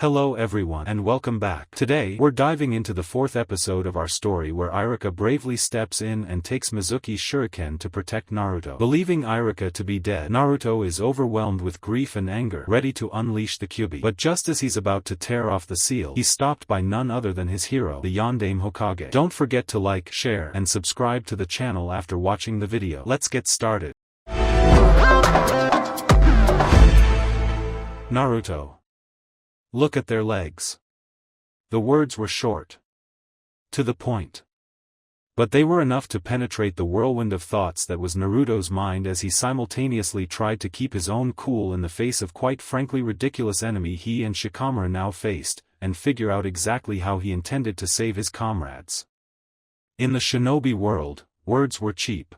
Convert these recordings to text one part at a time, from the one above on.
Hello everyone and welcome back. Today, we're diving into the fourth episode of our story where Iruka bravely steps in and takes Mizuki's shuriken to protect Naruto. Believing Iruka to be dead, Naruto is overwhelmed with grief and anger, ready to unleash the Kyuubi. But just as he's about to tear off the seal, he's stopped by none other than his hero, the Yondaime Hokage. Don't forget to like, share, and subscribe to the channel after watching the video. Let's get started. Naruto. Look at their legs. The words were short. To the point. But they were enough to penetrate the whirlwind of thoughts that was Naruto's mind as he simultaneously tried to keep his own cool in the face of quite frankly ridiculous enemy he and Shikamaru now faced, and figure out exactly how he intended to save his comrades. In the shinobi world, words were cheap.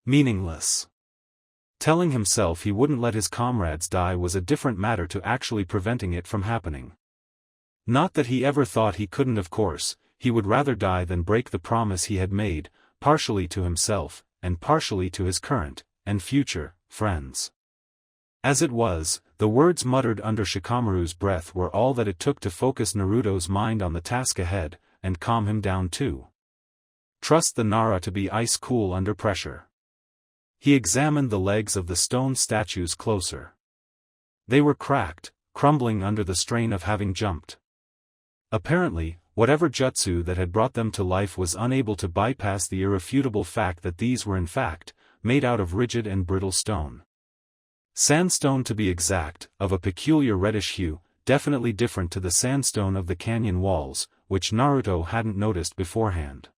Meaningless. Telling himself he wouldn't let his comrades die was a different matter to actually preventing it from happening. Not that he ever thought he couldn't, of course, he would rather die than break the promise he had made, partially to himself, and partially to his current, and future, friends. As it was, the words muttered under Shikamaru's breath were all that it took to focus Naruto's mind on the task ahead, and calm him down too. Trust the Nara to be ice cool under pressure. He examined the legs of the stone statues closer. They were cracked, crumbling under the strain of having jumped. Apparently, whatever jutsu that had brought them to life was unable to bypass the irrefutable fact that these were in fact, made out of rigid and brittle stone. Sandstone to be exact, of a peculiar reddish hue, definitely different to the sandstone of the canyon walls, which Naruto hadn't noticed beforehand.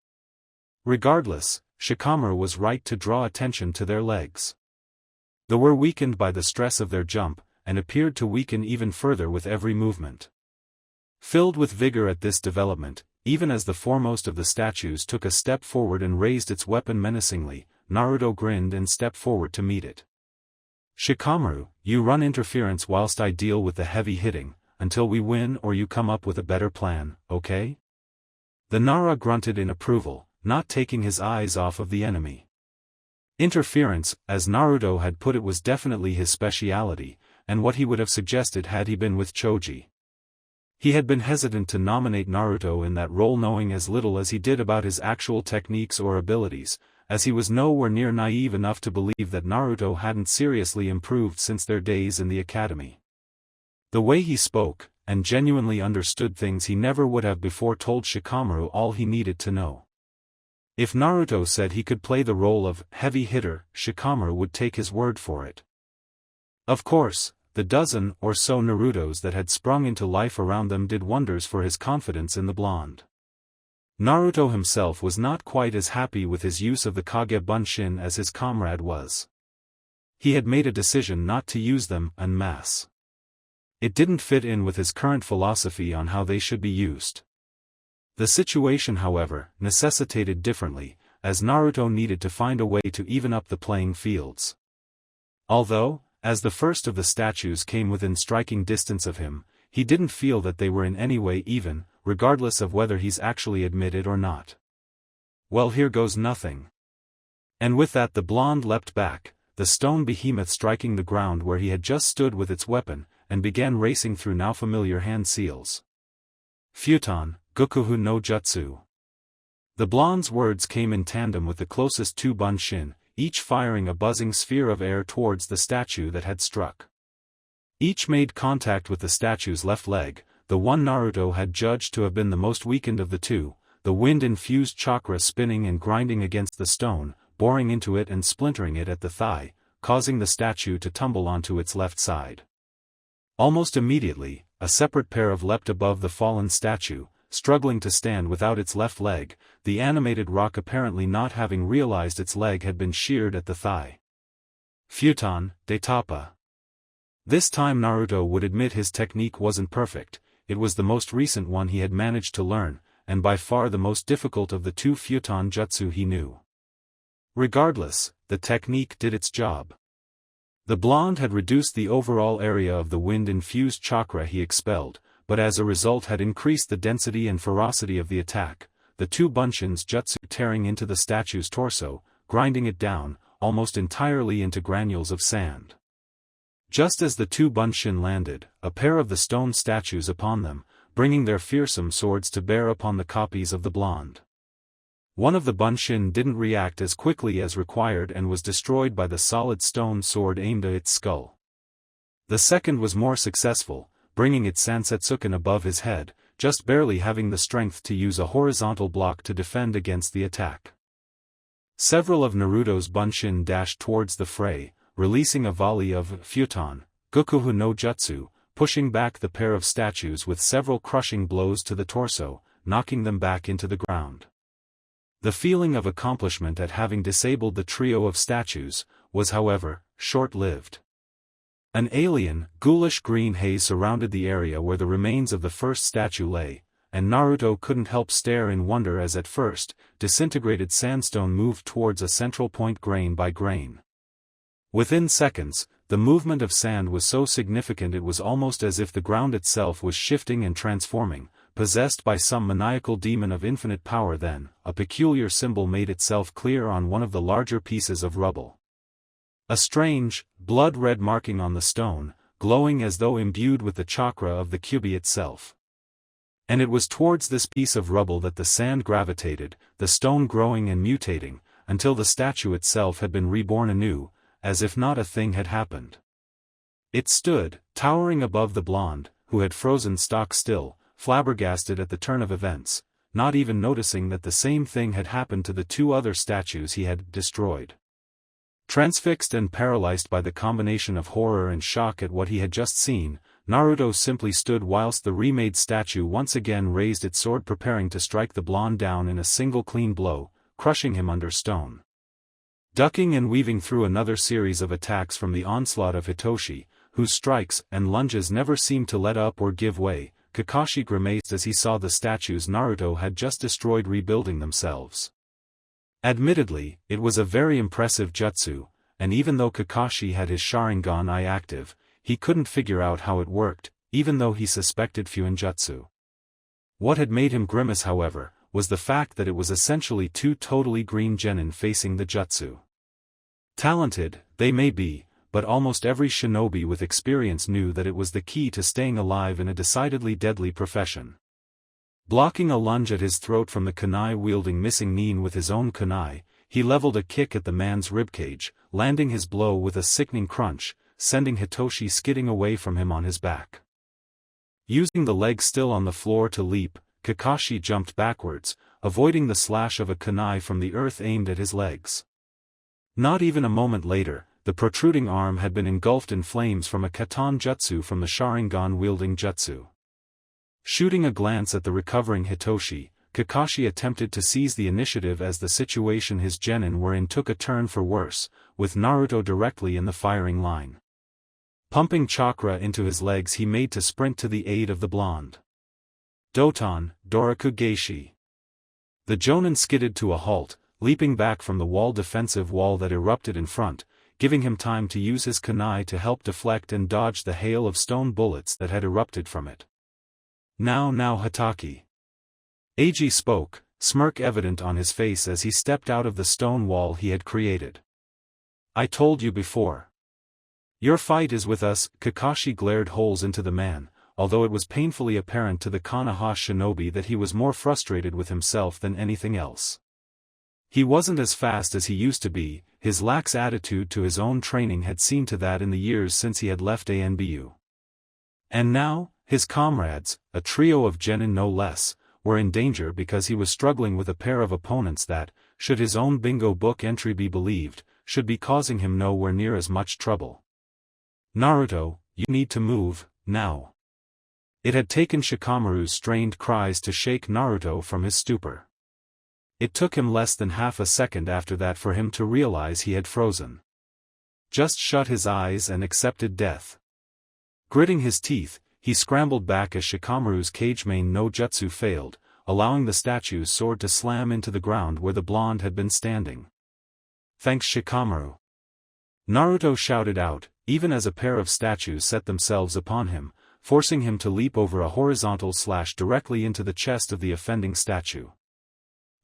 Regardless, Shikamaru was right to draw attention to their legs. They were weakened by the stress of their jump, and appeared to weaken even further with every movement. Filled with vigor at this development, even as the foremost of the statues took a step forward and raised its weapon menacingly, Naruto grinned and stepped forward to meet it. Shikamaru, you run interference whilst I deal with the heavy hitting, until we win or you come up with a better plan, okay? The Nara grunted in approval, not taking his eyes off of the enemy. Interference, as Naruto had put it, was definitely his speciality, and what he would have suggested had he been with Choji. He had been hesitant to nominate Naruto in that role, knowing as little as he did about his actual techniques or abilities, as he was nowhere near naive enough to believe that Naruto hadn't seriously improved since their days in the academy. The way he spoke, and genuinely understood things he never would have before, told Shikamaru all he needed to know. If Naruto said he could play the role of heavy hitter, Shikamaru would take his word for it. Of course, the dozen or so Narutos that had sprung into life around them did wonders for his confidence in the blonde. Naruto himself was not quite as happy with his use of the Kage Bunshin as his comrade was. He had made a decision not to use them en masse. It didn't fit in with his current philosophy on how they should be used. The situation, however, necessitated differently, as Naruto needed to find a way to even up the playing fields. Although, as the first of the statues came within striking distance of him, he didn't feel that they were in any way even, regardless of whether he's actually admitted or not. Well, here goes nothing. And with that the blonde leapt back, the stone behemoth striking the ground where he had just stood with its weapon, and began racing through now familiar hand seals. Futon, Gokuhu no Jutsu. The blonde's words came in tandem with the closest two bunshin, each firing a buzzing sphere of air towards the statue that had struck. Each made contact with the statue's left leg, the one Naruto had judged to have been the most weakened of the two, the wind-infused chakra spinning and grinding against the stone, boring into it and splintering it at the thigh, causing the statue to tumble onto its left side. Almost immediately, a separate pair of leapt above the fallen statue, struggling to stand without its left leg, the animated rock apparently not having realized its leg had been sheared at the thigh. Futon, de Tapa. This time Naruto would admit his technique wasn't perfect, it was the most recent one he had managed to learn, and by far the most difficult of the two Futon jutsu he knew. Regardless, the technique did its job. The blonde had reduced the overall area of the wind-infused chakra he expelled, but as a result had increased the density and ferocity of the attack, the two bunshin's jutsu tearing into the statue's torso, grinding it down, almost entirely into granules of sand. Just as the two bunshin landed, a pair of the stone statues upon them, bringing their fearsome swords to bear upon the copies of the blonde. One of the bunshin didn't react as quickly as required and was destroyed by the solid stone sword aimed at its skull. The second was more successful, bringing its Sansetsuken above his head, just barely having the strength to use a horizontal block to defend against the attack. Several of Naruto's bunshin dashed towards the fray, releasing a volley of Futon, Gokuhu no Jutsu, pushing back the pair of statues with several crushing blows to the torso, knocking them back into the ground. The feeling of accomplishment at having disabled the trio of statues was, however, short-lived. An alien, ghoulish green haze surrounded the area where the remains of the first statue lay, and Naruto couldn't help stare in wonder as at first, disintegrated sandstone moved towards a central point grain by grain. Within seconds, the movement of sand was so significant it was almost as if the ground itself was shifting and transforming, possessed by some maniacal demon of infinite power. Then, a peculiar symbol made itself clear on one of the larger pieces of rubble. A strange, blood-red marking on the stone, glowing as though imbued with the chakra of the Kyubi itself. And it was towards this piece of rubble that the sand gravitated, the stone growing and mutating, until the statue itself had been reborn anew, as if not a thing had happened. It stood, towering above the blonde, who had frozen stock still, flabbergasted at the turn of events, not even noticing that the same thing had happened to the two other statues he had destroyed. Transfixed and paralyzed by the combination of horror and shock at what he had just seen, Naruto simply stood whilst the remade statue once again raised its sword, preparing to strike the blonde down in a single clean blow, crushing him under stone. Ducking and weaving through another series of attacks from the onslaught of Hitoshi, whose strikes and lunges never seemed to let up or give way, Kakashi grimaced as he saw the statues Naruto had just destroyed rebuilding themselves. Admittedly, it was a very impressive jutsu, and even though Kakashi had his Sharingan eye active, he couldn't figure out how it worked, even though he suspected Fuinjutsu. What had made him grimace, however, was the fact that it was essentially two totally green genin facing the jutsu. Talented, they may be, but almost every shinobi with experience knew that it was the key to staying alive in a decidedly deadly profession. Blocking a lunge at his throat from the kunai-wielding missing Nin with his own kunai, he leveled a kick at the man's ribcage, landing his blow with a sickening crunch, sending Hitoshi skidding away from him on his back. Using the leg still on the floor to leap, Kakashi jumped backwards, avoiding the slash of a kunai from the earth aimed at his legs. Not even a moment later, the protruding arm had been engulfed in flames from a Katan jutsu from the Sharingan-wielding jutsu. Shooting a glance at the recovering Hitoshi, Kakashi attempted to seize the initiative as the situation his genin were in took a turn for worse, with Naruto directly in the firing line. Pumping chakra into his legs, he made to sprint to the aid of the blonde. Doton, Doraku Geishi. The jonin skidded to a halt, leaping back from the defensive wall that erupted in front, giving him time to use his kunai to help deflect and dodge the hail of stone bullets that had erupted from it. Now Hataki. Eiji spoke, smirk evident on his face as he stepped out of the stone wall he had created. I told you before. Your fight is with us. Kakashi glared holes into the man, although it was painfully apparent to the Konoha shinobi that he was more frustrated with himself than anything else. He wasn't as fast as he used to be, his lax attitude to his own training had seen to that in the years since he had left ANBU. And now, his comrades, a trio of genin no less, were in danger because he was struggling with a pair of opponents that, should his own bingo book entry be believed, should be causing him nowhere near as much trouble. Naruto, you need to move, now. It had taken Shikamaru's strained cries to shake Naruto from his stupor. It took him less than half a second after that for him to realize he had frozen. Just shut his eyes and accepted death. Gritting his teeth, he scrambled back as Shikamaru's Kagemain no Jutsu failed, allowing the statue's sword to slam into the ground where the blonde had been standing. Thanks, Shikamaru. Naruto shouted out, even as a pair of statues set themselves upon him, forcing him to leap over a horizontal slash directly into the chest of the offending statue.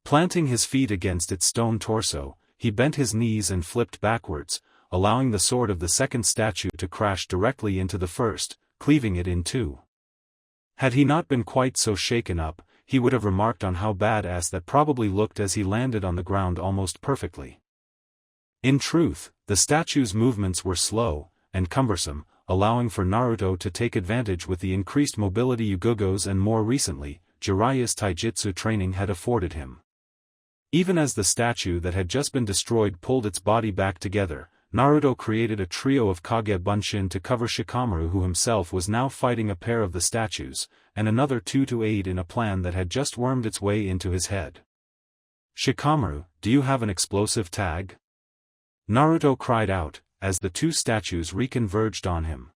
Planting his feet against its stone torso, he bent his knees and flipped backwards, allowing the sword of the second statue to crash directly into the first, cleaving it in two. Had he not been quite so shaken up, he would have remarked on how badass that probably looked as he landed on the ground almost perfectly. In truth, the statue's movements were slow and cumbersome, allowing for Naruto to take advantage with the increased mobility Yugo's and more recently, Jiraiya's taijutsu training had afforded him. Even as the statue that had just been destroyed pulled its body back together, Naruto created a trio of Kage Bunshin to cover Shikamaru, who himself was now fighting a pair of the statues, and another two to aid in a plan that had just wormed its way into his head. "Shikamaru, do you have an explosive tag?" Naruto cried out, as the two statues reconverged on him.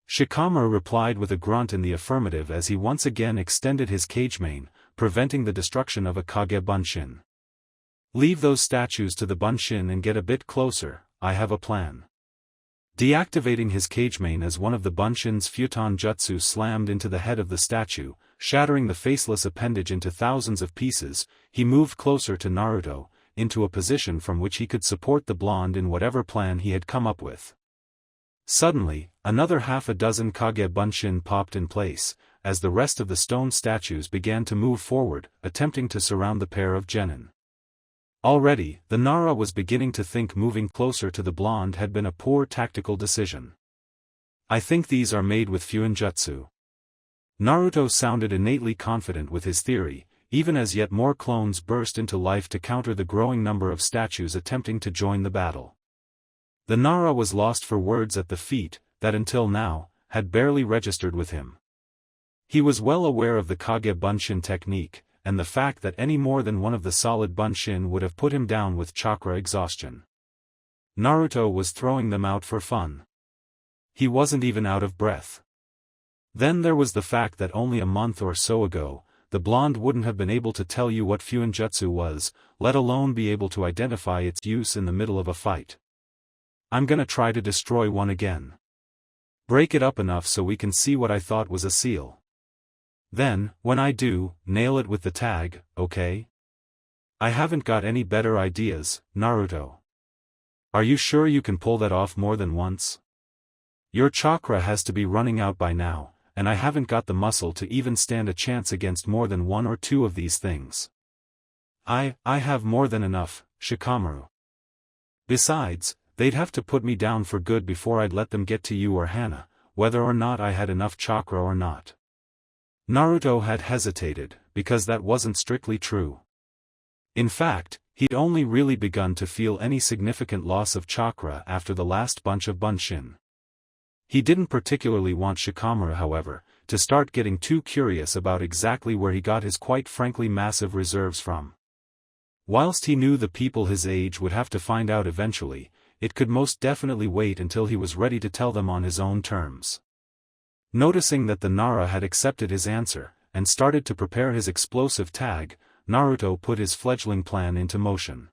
Shikamaru replied with a grunt in the affirmative as he once again extended his cage mane, preventing the destruction of a Kage Bunshin. "Leave those statues to the Bunshin and get a bit closer, I have a plan." Deactivating his cage mane as one of the Bunshin's futon jutsu slammed into the head of the statue, shattering the faceless appendage into thousands of pieces, he moved closer to Naruto, into a position from which he could support the blonde in whatever plan he had come up with. Suddenly, another half a dozen Kage Bunshin popped in place, as the rest of the stone statues began to move forward, attempting to surround the pair of genin. Already, the Nara was beginning to think moving closer to the blonde had been a poor tactical decision. "I think these are made with Fuinjutsu." Naruto sounded innately confident with his theory, even as yet more clones burst into life to counter the growing number of statues attempting to join the battle. The Nara was lost for words at the feat that until now had barely registered with him. He was well aware of the Kage Bunshin technique, and the fact that any more than one of the solid Bunshin would have put him down with chakra exhaustion. Naruto was throwing them out for fun. He wasn't even out of breath. Then there was the fact that only a month or so ago, the blonde wouldn't have been able to tell you what Fuinjutsu was, let alone be able to identify its use in the middle of a fight. "I'm gonna try to destroy one again. Break it up enough so we can see what I thought was a seal. Then, when I do, nail it with the tag, okay? I haven't got any better ideas, Naruto. Are you sure you can pull that off more than once? Your chakra has to be running out by now, and I haven't got the muscle to even stand a chance against more than one or two of these things. I have more than enough, Shikamaru. Besides, they'd have to put me down for good before I'd let them get to you or Hana, whether or not I had enough chakra or not." Naruto had hesitated, because that wasn't strictly true. In fact, he'd only really begun to feel any significant loss of chakra after the last bunch of Bunshin. He didn't particularly want Shikamaru, however, to start getting too curious about exactly where he got his quite frankly massive reserves from. Whilst he knew the people his age would have to find out eventually, it could most definitely wait until he was ready to tell them on his own terms. Noticing that the Nara had accepted his answer, and started to prepare his explosive tag, Naruto put his fledgling plan into motion.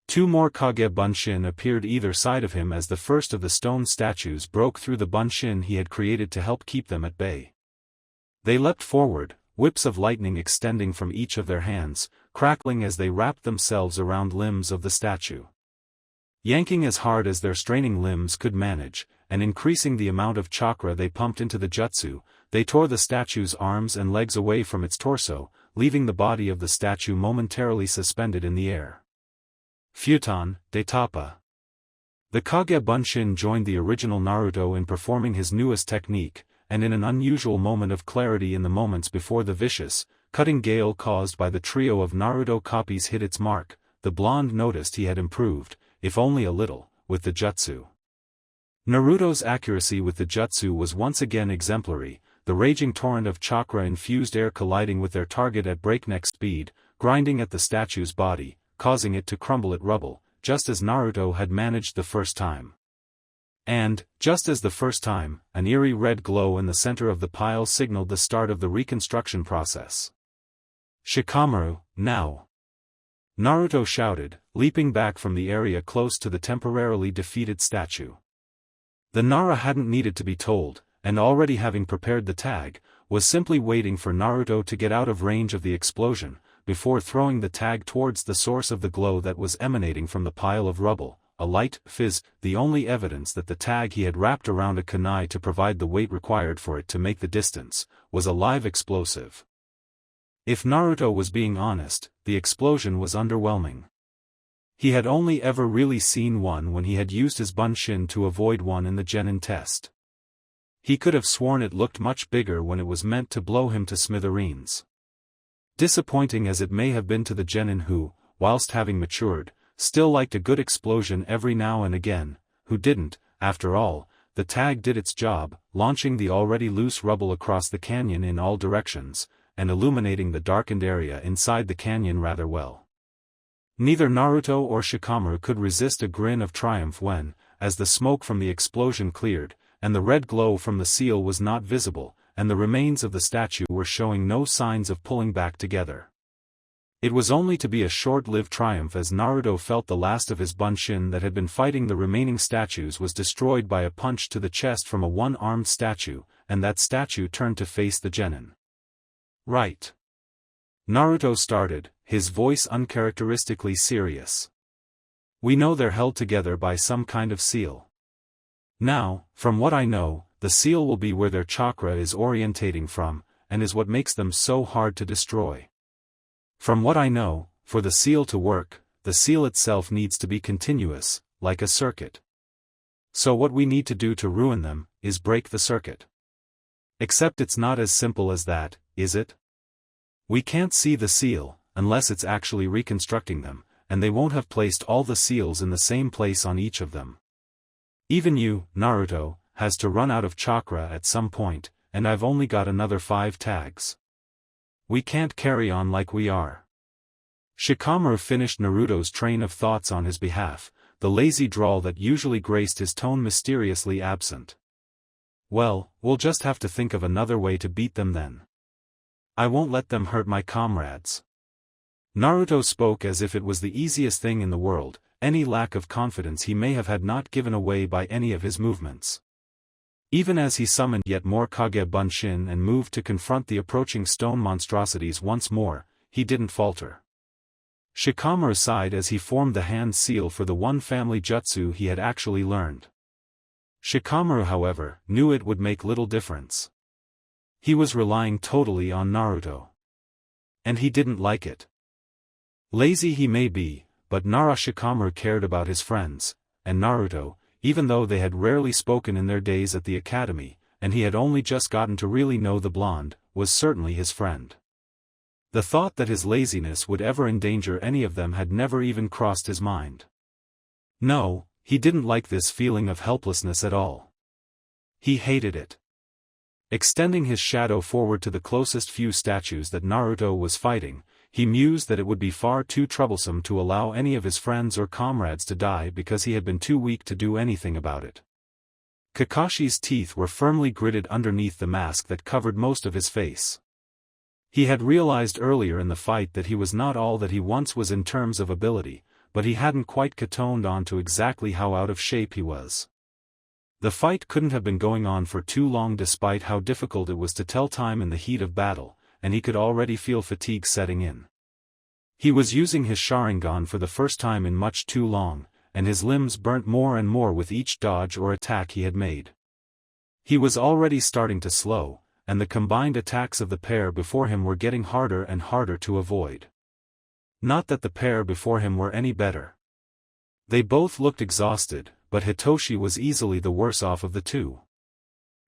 Two more Kage Bunshin appeared either side of him as the first of the stone statues broke through the Bunshin he had created to help keep them at bay. They leapt forward, whips of lightning extending from each of their hands, crackling as they wrapped themselves around limbs of the statue. Yanking as hard as their straining limbs could manage, and increasing the amount of chakra they pumped into the jutsu, they tore the statue's arms and legs away from its torso, leaving the body of the statue momentarily suspended in the air. Futon, de Tapa. The Kage Bunshin joined the original Naruto in performing his newest technique, and in an unusual moment of clarity in the moments before the vicious, cutting gale caused by the trio of Naruto copies hit its mark, the blonde noticed he had improved, if only a little, with the jutsu. Naruto's accuracy with the jutsu was once again exemplary, the raging torrent of chakra-infused air colliding with their target at breakneck speed, grinding at the statue's body, causing it to crumble at rubble, just as Naruto had managed the first time. And, just as the first time, an eerie red glow in the center of the pile signaled the start of the reconstruction process. "Shikamaru, now!" Naruto shouted, leaping back from the area close to the temporarily defeated statue. The Nara hadn't needed to be told, and already having prepared the tag, was simply waiting for Naruto to get out of range of the explosion, before throwing the tag towards the source of the glow that was emanating from the pile of rubble, a light fizz, the only evidence that the tag he had wrapped around a kunai to provide the weight required for it to make the distance, was a live explosive. If Naruto was being honest, the explosion was underwhelming. He had only ever really seen one when he had used his bunshin to avoid one in the genin test. He could have sworn it looked much bigger when it was meant to blow him to smithereens. Disappointing as it may have been to the genin who, whilst having matured, still liked a good explosion every now and again, who didn't, after all, the tag did its job, launching the already loose rubble across the canyon in all directions, and illuminating the darkened area inside the canyon rather well. Neither Naruto or Shikamaru could resist a grin of triumph when, as the smoke from the explosion cleared, and the red glow from the seal was not visible, and the remains of the statue were showing no signs of pulling back together. It was only to be a short-lived triumph as Naruto felt the last of his bunshin that had been fighting the remaining statues was destroyed by a punch to the chest from a one-armed statue, and that statue turned to face the genin. Right. Naruto started, his voice uncharacteristically serious. We know they're held together by some kind of seal. Now, from what I know, the seal will be where their chakra is orientating from, and is what makes them so hard to destroy. From what I know, for the seal to work, the seal itself needs to be continuous, like a circuit. So what we need to do to ruin them, is break the circuit. Except it's not as simple as that, is it? We can't see the seal, unless it's actually reconstructing them, and they won't have placed all the seals in the same place on each of them. Even you, Naruto, has to run out of chakra at some point, and I've only got another 5 tags. We can't carry on like we are. Shikamaru finished Naruto's train of thoughts on his behalf, the lazy drawl that usually graced his tone mysteriously absent. Well, we'll just have to think of another way to beat them then. I won't let them hurt my comrades. Naruto spoke as if it was the easiest thing in the world, any lack of confidence he may have had not given away by any of his movements. Even as he summoned yet more Kage Bunshin and moved to confront the approaching stone monstrosities once more, he didn't falter. Shikamaru sighed as he formed the hand seal for the one family jutsu he had actually learned. Shikamaru, however, knew it would make little difference. He was relying totally on Naruto. And he didn't like it. Lazy he may be, but Shikamaru cared about his friends, and Naruto, even though they had rarely spoken in their days at the academy, and he had only just gotten to really know the blonde, was certainly his friend. The thought that his laziness would ever endanger any of them had never even crossed his mind. No, he didn't like this feeling of helplessness at all. He hated it. Extending his shadow forward to the closest few statues that Naruto was fighting, he mused that it would be far too troublesome to allow any of his friends or comrades to die because he had been too weak to do anything about it. Kakashi's teeth were firmly gritted underneath the mask that covered most of his face. He had realized earlier in the fight that he was not all that he once was in terms of ability, but he hadn't quite catoned on to exactly how out of shape he was. The fight couldn't have been going on for too long despite how difficult it was to tell time in the heat of battle, and he could already feel fatigue setting in. He was using his Sharingan for the first time in much too long, and his limbs burnt more and more with each dodge or attack he had made. He was already starting to slow, and the combined attacks of the pair before him were getting harder and harder to avoid. Not that the pair before him were any better. They both looked exhausted, but Hitoshi was easily the worse off of the two.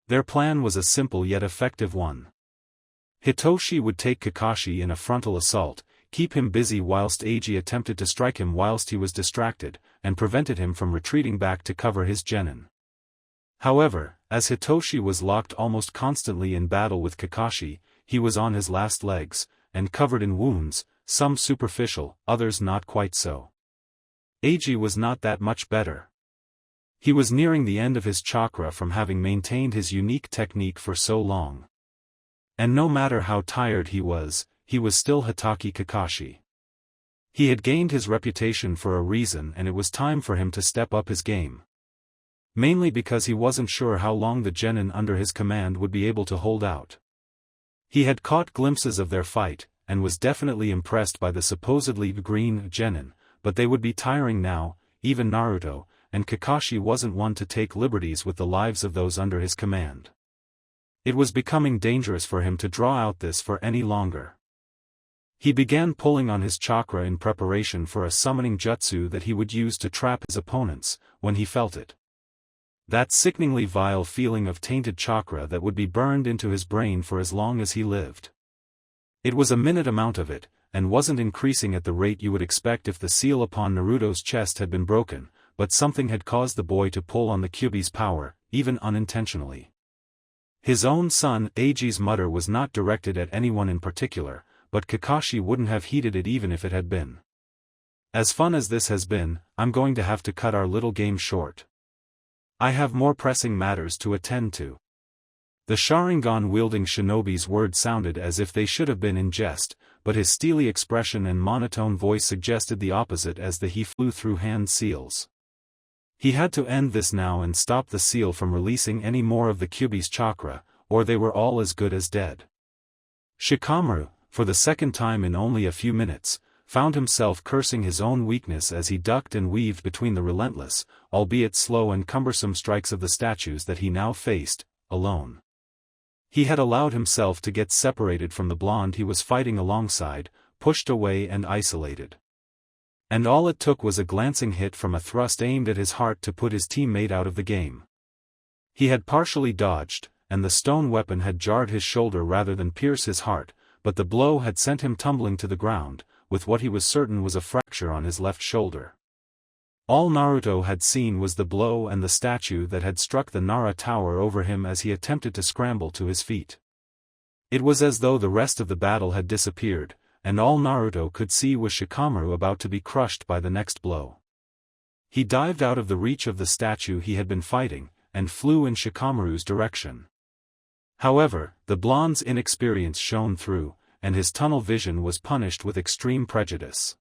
Their plan was a simple yet effective one. Hitoshi would take Kakashi in a frontal assault, keep him busy whilst Eiji attempted to strike him whilst he was distracted, and prevented him from retreating back to cover his genin. However, as Hitoshi was locked almost constantly in battle with Kakashi, he was on his last legs, and covered in wounds, some superficial, others not quite so. Eiji was not that much better. He was nearing the end of his chakra from having maintained his unique technique for so long. And no matter how tired he was still Hitaki Kakashi. He had gained his reputation for a reason and it was time for him to step up his game. Mainly because he wasn't sure how long the genin under his command would be able to hold out. He had caught glimpses of their fight, and was definitely impressed by the supposedly green genin, but they would be tiring now, even Naruto, and Kakashi wasn't one to take liberties with the lives of those under his command. It was becoming dangerous for him to draw out this for any longer. He began pulling on his chakra in preparation for a summoning jutsu that he would use to trap his opponents, when he felt it. That sickeningly vile feeling of tainted chakra that would be burned into his brain for as long as he lived. It was a minute amount of it, and wasn't increasing at the rate you would expect if the seal upon Naruto's chest had been broken, but something had caused the boy to pull on the Kyuubi's power, even unintentionally. His own son Eiji's mutter was not directed at anyone in particular, but Kakashi wouldn't have heeded it even if it had been. As fun as this has been, I'm going to have to cut our little game short. I have more pressing matters to attend to. The Sharingan-wielding shinobi's words sounded as if they should have been in jest, but his steely expression and monotone voice suggested the opposite as he flew through hand seals. He had to end this now and stop the seal from releasing any more of the Kyuubi's chakra, or they were all as good as dead. Shikamaru, for the second time in only a few minutes, found himself cursing his own weakness as he ducked and weaved between the relentless, albeit slow and cumbersome strikes of the statues that he now faced, alone. He had allowed himself to get separated from the blonde he was fighting alongside, pushed away and isolated. And all it took was a glancing hit from a thrust aimed at his heart to put his teammate out of the game. He had partially dodged, and the stone weapon had jarred his shoulder rather than pierce his heart, but the blow had sent him tumbling to the ground, with what he was certain was a fracture on his left shoulder. All Naruto had seen was the blow and the statue that had struck the Nara tower over him as he attempted to scramble to his feet. It was as though the rest of the battle had disappeared, and all Naruto could see was Shikamaru about to be crushed by the next blow. He dived out of the reach of the statue he had been fighting, and flew in Shikamaru's direction. However, the blonde's inexperience shone through, and his tunnel vision was punished with extreme prejudice.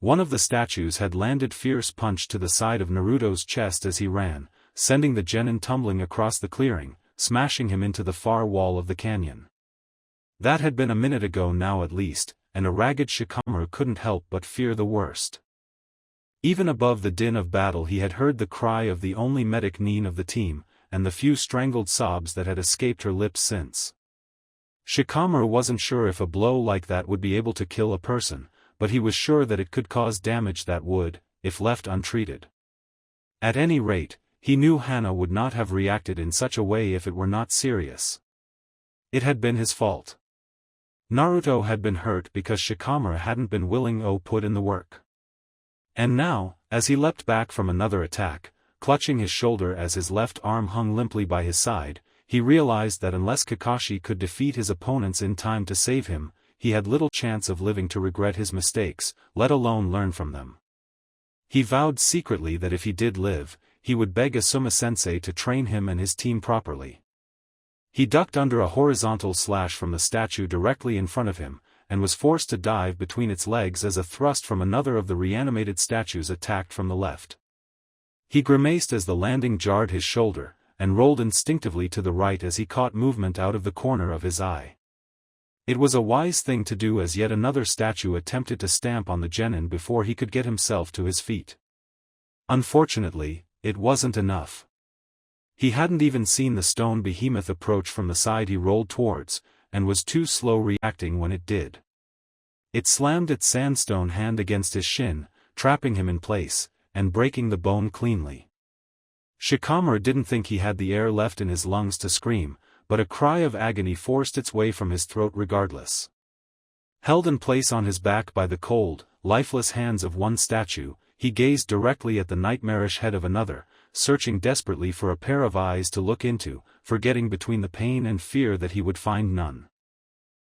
One of the statues had landed fierce punch to the side of Naruto's chest as he ran, sending the genin tumbling across the clearing, smashing him into the far wall of the canyon. That had been a minute ago now at least, and a ragged Shikamaru couldn't help but fear the worst. Even above the din of battle he had heard the cry of the only medic Nin of the team, and the few strangled sobs that had escaped her lips since. Shikamaru wasn't sure if a blow like that would be able to kill a person, but he was sure that it could cause damage that would, if left untreated. At any rate, he knew Hana would not have reacted in such a way if it were not serious. It had been his fault. Naruto had been hurt because Shikamaru hadn't been willing to put in the work. And now, as he leapt back from another attack, clutching his shoulder as his left arm hung limply by his side, he realized that unless Kakashi could defeat his opponents in time to save him, he had little chance of living to regret his mistakes, let alone learn from them. He vowed secretly that if he did live, he would beg Asuma-sensei to train him and his team properly. He ducked under a horizontal slash from the statue directly in front of him, and was forced to dive between its legs as a thrust from another of the reanimated statues attacked from the left. He grimaced as the landing jarred his shoulder, and rolled instinctively to the right as he caught movement out of the corner of his eye. It was a wise thing to do as yet another statue attempted to stamp on the genin before he could get himself to his feet. Unfortunately, it wasn't enough. He hadn't even seen the stone behemoth approach from the side he rolled towards, and was too slow reacting when it did. It slammed its sandstone hand against his shin, trapping him in place, and breaking the bone cleanly. Shikamaru didn't think he had the air left in his lungs to scream, but a cry of agony forced its way from his throat regardless. Held in place on his back by the cold, lifeless hands of one statue, he gazed directly at the nightmarish head of another, searching desperately for a pair of eyes to look into, forgetting between the pain and fear that he would find none.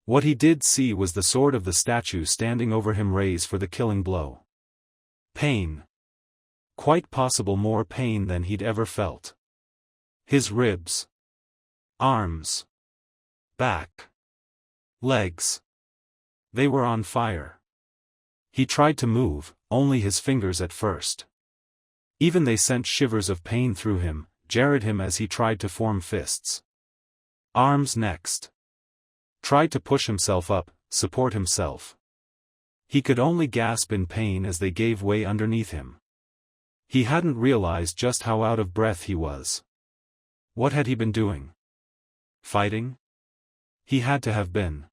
What he did see was the sword of the statue standing over him raised for the killing blow. Pain. Quite possible more pain than he'd ever felt. His ribs, arms, back, legs. They were on fire. He tried to move, only his fingers at first. Even they sent shivers of pain through him, jarred him as he tried to form fists. Arms next. Tried to push himself up, support himself. He could only gasp in pain as they gave way underneath him. He hadn't realized just how out of breath he was. What had he been doing? Fighting? He had to have been.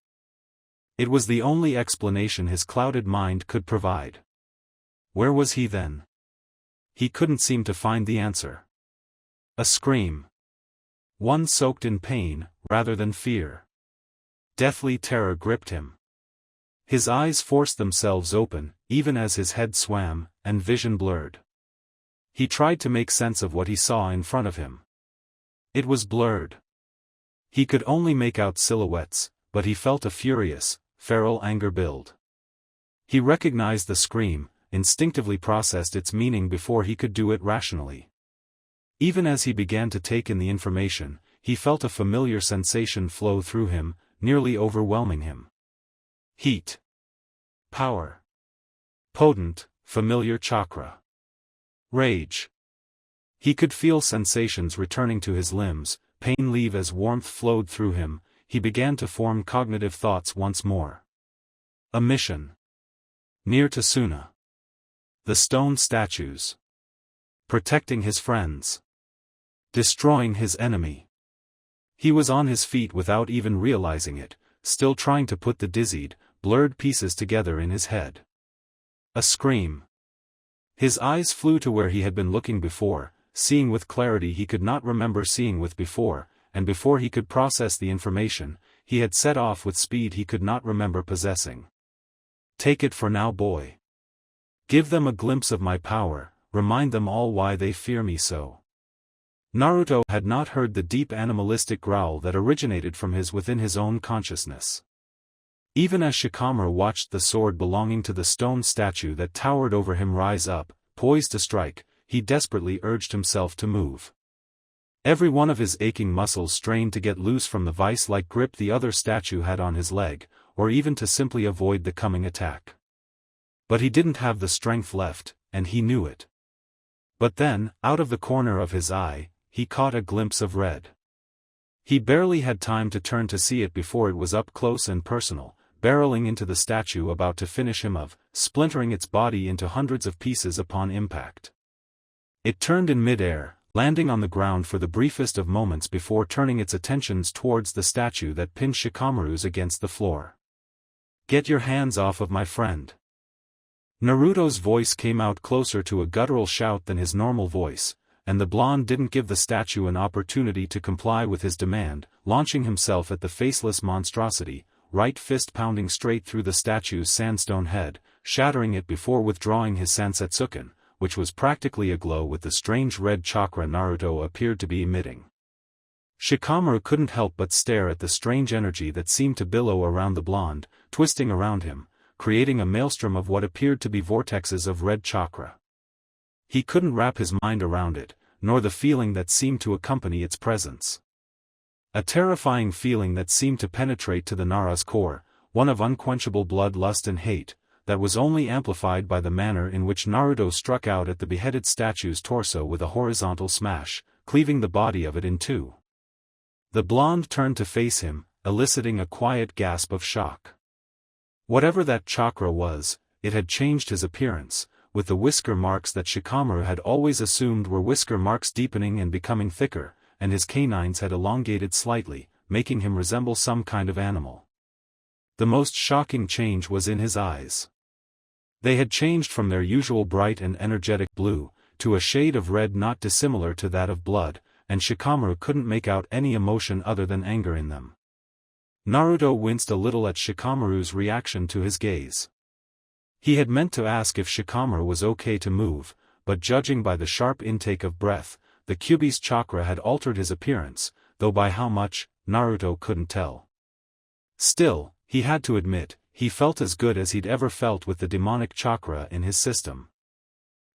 It was the only explanation his clouded mind could provide. Where was he then? He couldn't seem to find the answer. A scream. One soaked in pain, rather than fear. Deathly terror gripped him. His eyes forced themselves open, even as his head swam, and vision blurred. He tried to make sense of what he saw in front of him. It was blurred. He could only make out silhouettes, but he felt a furious, feral anger build. He recognized the scream, instinctively processed its meaning before he could do it rationally. Even as he began to take in the information, he felt a familiar sensation flow through him, nearly overwhelming him. Heat. Power. Potent, familiar chakra. Rage. He could feel sensations returning to his limbs, pain leave as warmth flowed through him. He began to form cognitive thoughts once more. A mission. Near to Suna. The stone statues. Protecting his friends. Destroying his enemy. He was on his feet without even realizing it, still trying to put the dizzied, blurred pieces together in his head. A scream. His eyes flew to where he had been looking before, seeing with clarity he could not remember seeing with before, and before he could process the information, he had set off with speed he could not remember possessing. Take it for now, boy. Give them a glimpse of my power, remind them all why they fear me so. Naruto had not heard the deep animalistic growl that originated from within his own consciousness. Even as Shikamaru watched the sword belonging to the stone statue that towered over him rise up, poised to strike, he desperately urged himself to move. Every one of his aching muscles strained to get loose from the vice-like grip the other statue had on his leg, or even to simply avoid the coming attack. But he didn't have the strength left, and he knew it. But then, out of the corner of his eye, he caught a glimpse of red. He barely had time to turn to see it before it was up close and personal, barreling into the statue about to finish him off, splintering its body into hundreds of pieces upon impact. It turned in mid-air, landing on the ground for the briefest of moments before turning its attentions towards the statue that pinned Shikamaru's against the floor. Get your hands off of my friend. Naruto's voice came out closer to a guttural shout than his normal voice, and the blonde didn't give the statue an opportunity to comply with his demand, launching himself at the faceless monstrosity, right fist pounding straight through the statue's sandstone head, shattering it before withdrawing his Sansatsuken, which was practically aglow with the strange red chakra Naruto appeared to be emitting. Shikamaru couldn't help but stare at the strange energy that seemed to billow around the blonde, twisting around him, creating a maelstrom of what appeared to be vortexes of red chakra. He couldn't wrap his mind around it, nor the feeling that seemed to accompany its presence. A terrifying feeling that seemed to penetrate to the Nara's core, one of unquenchable blood lust and hate, that was only amplified by the manner in which Naruto struck out at the beheaded statue's torso with a horizontal smash, cleaving the body of it in two. The blonde turned to face him, eliciting a quiet gasp of shock. Whatever that chakra was, it had changed his appearance, with the whisker marks that Shikamaru had always assumed were whisker marks deepening and becoming thicker, and his canines had elongated slightly, making him resemble some kind of animal. The most shocking change was in his eyes. They had changed from their usual bright and energetic blue, to a shade of red not dissimilar to that of blood, and Shikamaru couldn't make out any emotion other than anger in them. Naruto winced a little at Shikamaru's reaction to his gaze. He had meant to ask if Shikamaru was okay to move, but judging by the sharp intake of breath, the Kyuubi's chakra had altered his appearance, though by how much, Naruto couldn't tell. Still, he had to admit, he felt as good as he'd ever felt with the demonic chakra in his system.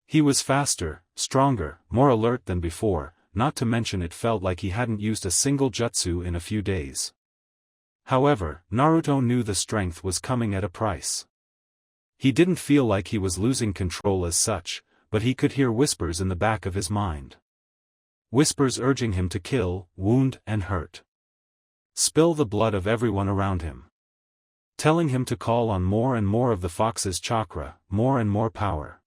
He was faster, stronger, more alert than before, not to mention it felt like he hadn't used a single jutsu in a few days. However, Naruto knew the strength was coming at a price. He didn't feel like he was losing control as such, but he could hear whispers in the back of his mind. Whispers urging him to kill, wound, and hurt. Spill the blood of everyone around him. Telling him to call on more and more of the fox's chakra, more and more power.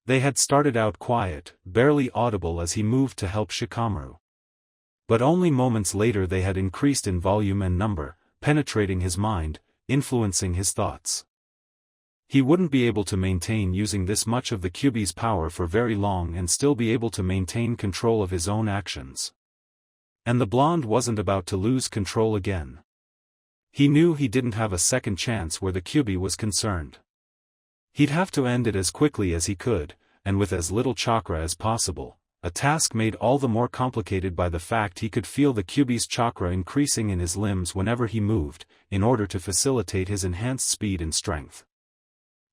They had started out quiet, barely audible as he moved to help Shikamaru. But only moments later they had increased in volume and number, penetrating his mind, influencing his thoughts. He wouldn't be able to maintain using this much of the Kyuubi's power for very long and still be able to maintain control of his own actions. And the blonde wasn't about to lose control again. He knew he didn't have a second chance where the Kyuubi was concerned. He'd have to end it as quickly as he could, and with as little chakra as possible, a task made all the more complicated by the fact he could feel the Kyuubi's chakra increasing in his limbs whenever he moved, in order to facilitate his enhanced speed and strength.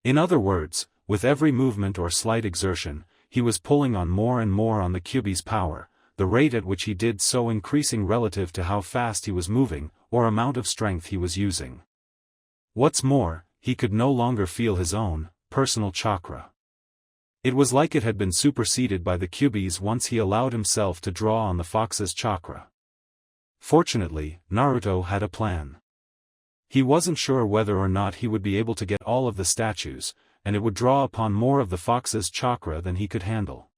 In other words, with every movement or slight exertion, he was pulling on more and more on the Kyuubi's power, the rate at which he did so increasing relative to how fast he was moving, or amount of strength he was using. What's more, he could no longer feel his own, personal chakra. It was like it had been superseded by the Kyuubi's once he allowed himself to draw on the fox's chakra. Fortunately, Naruto had a plan. He wasn't sure whether or not he would be able to get all of the statues, and it would draw upon more of the fox's chakra than he could handle.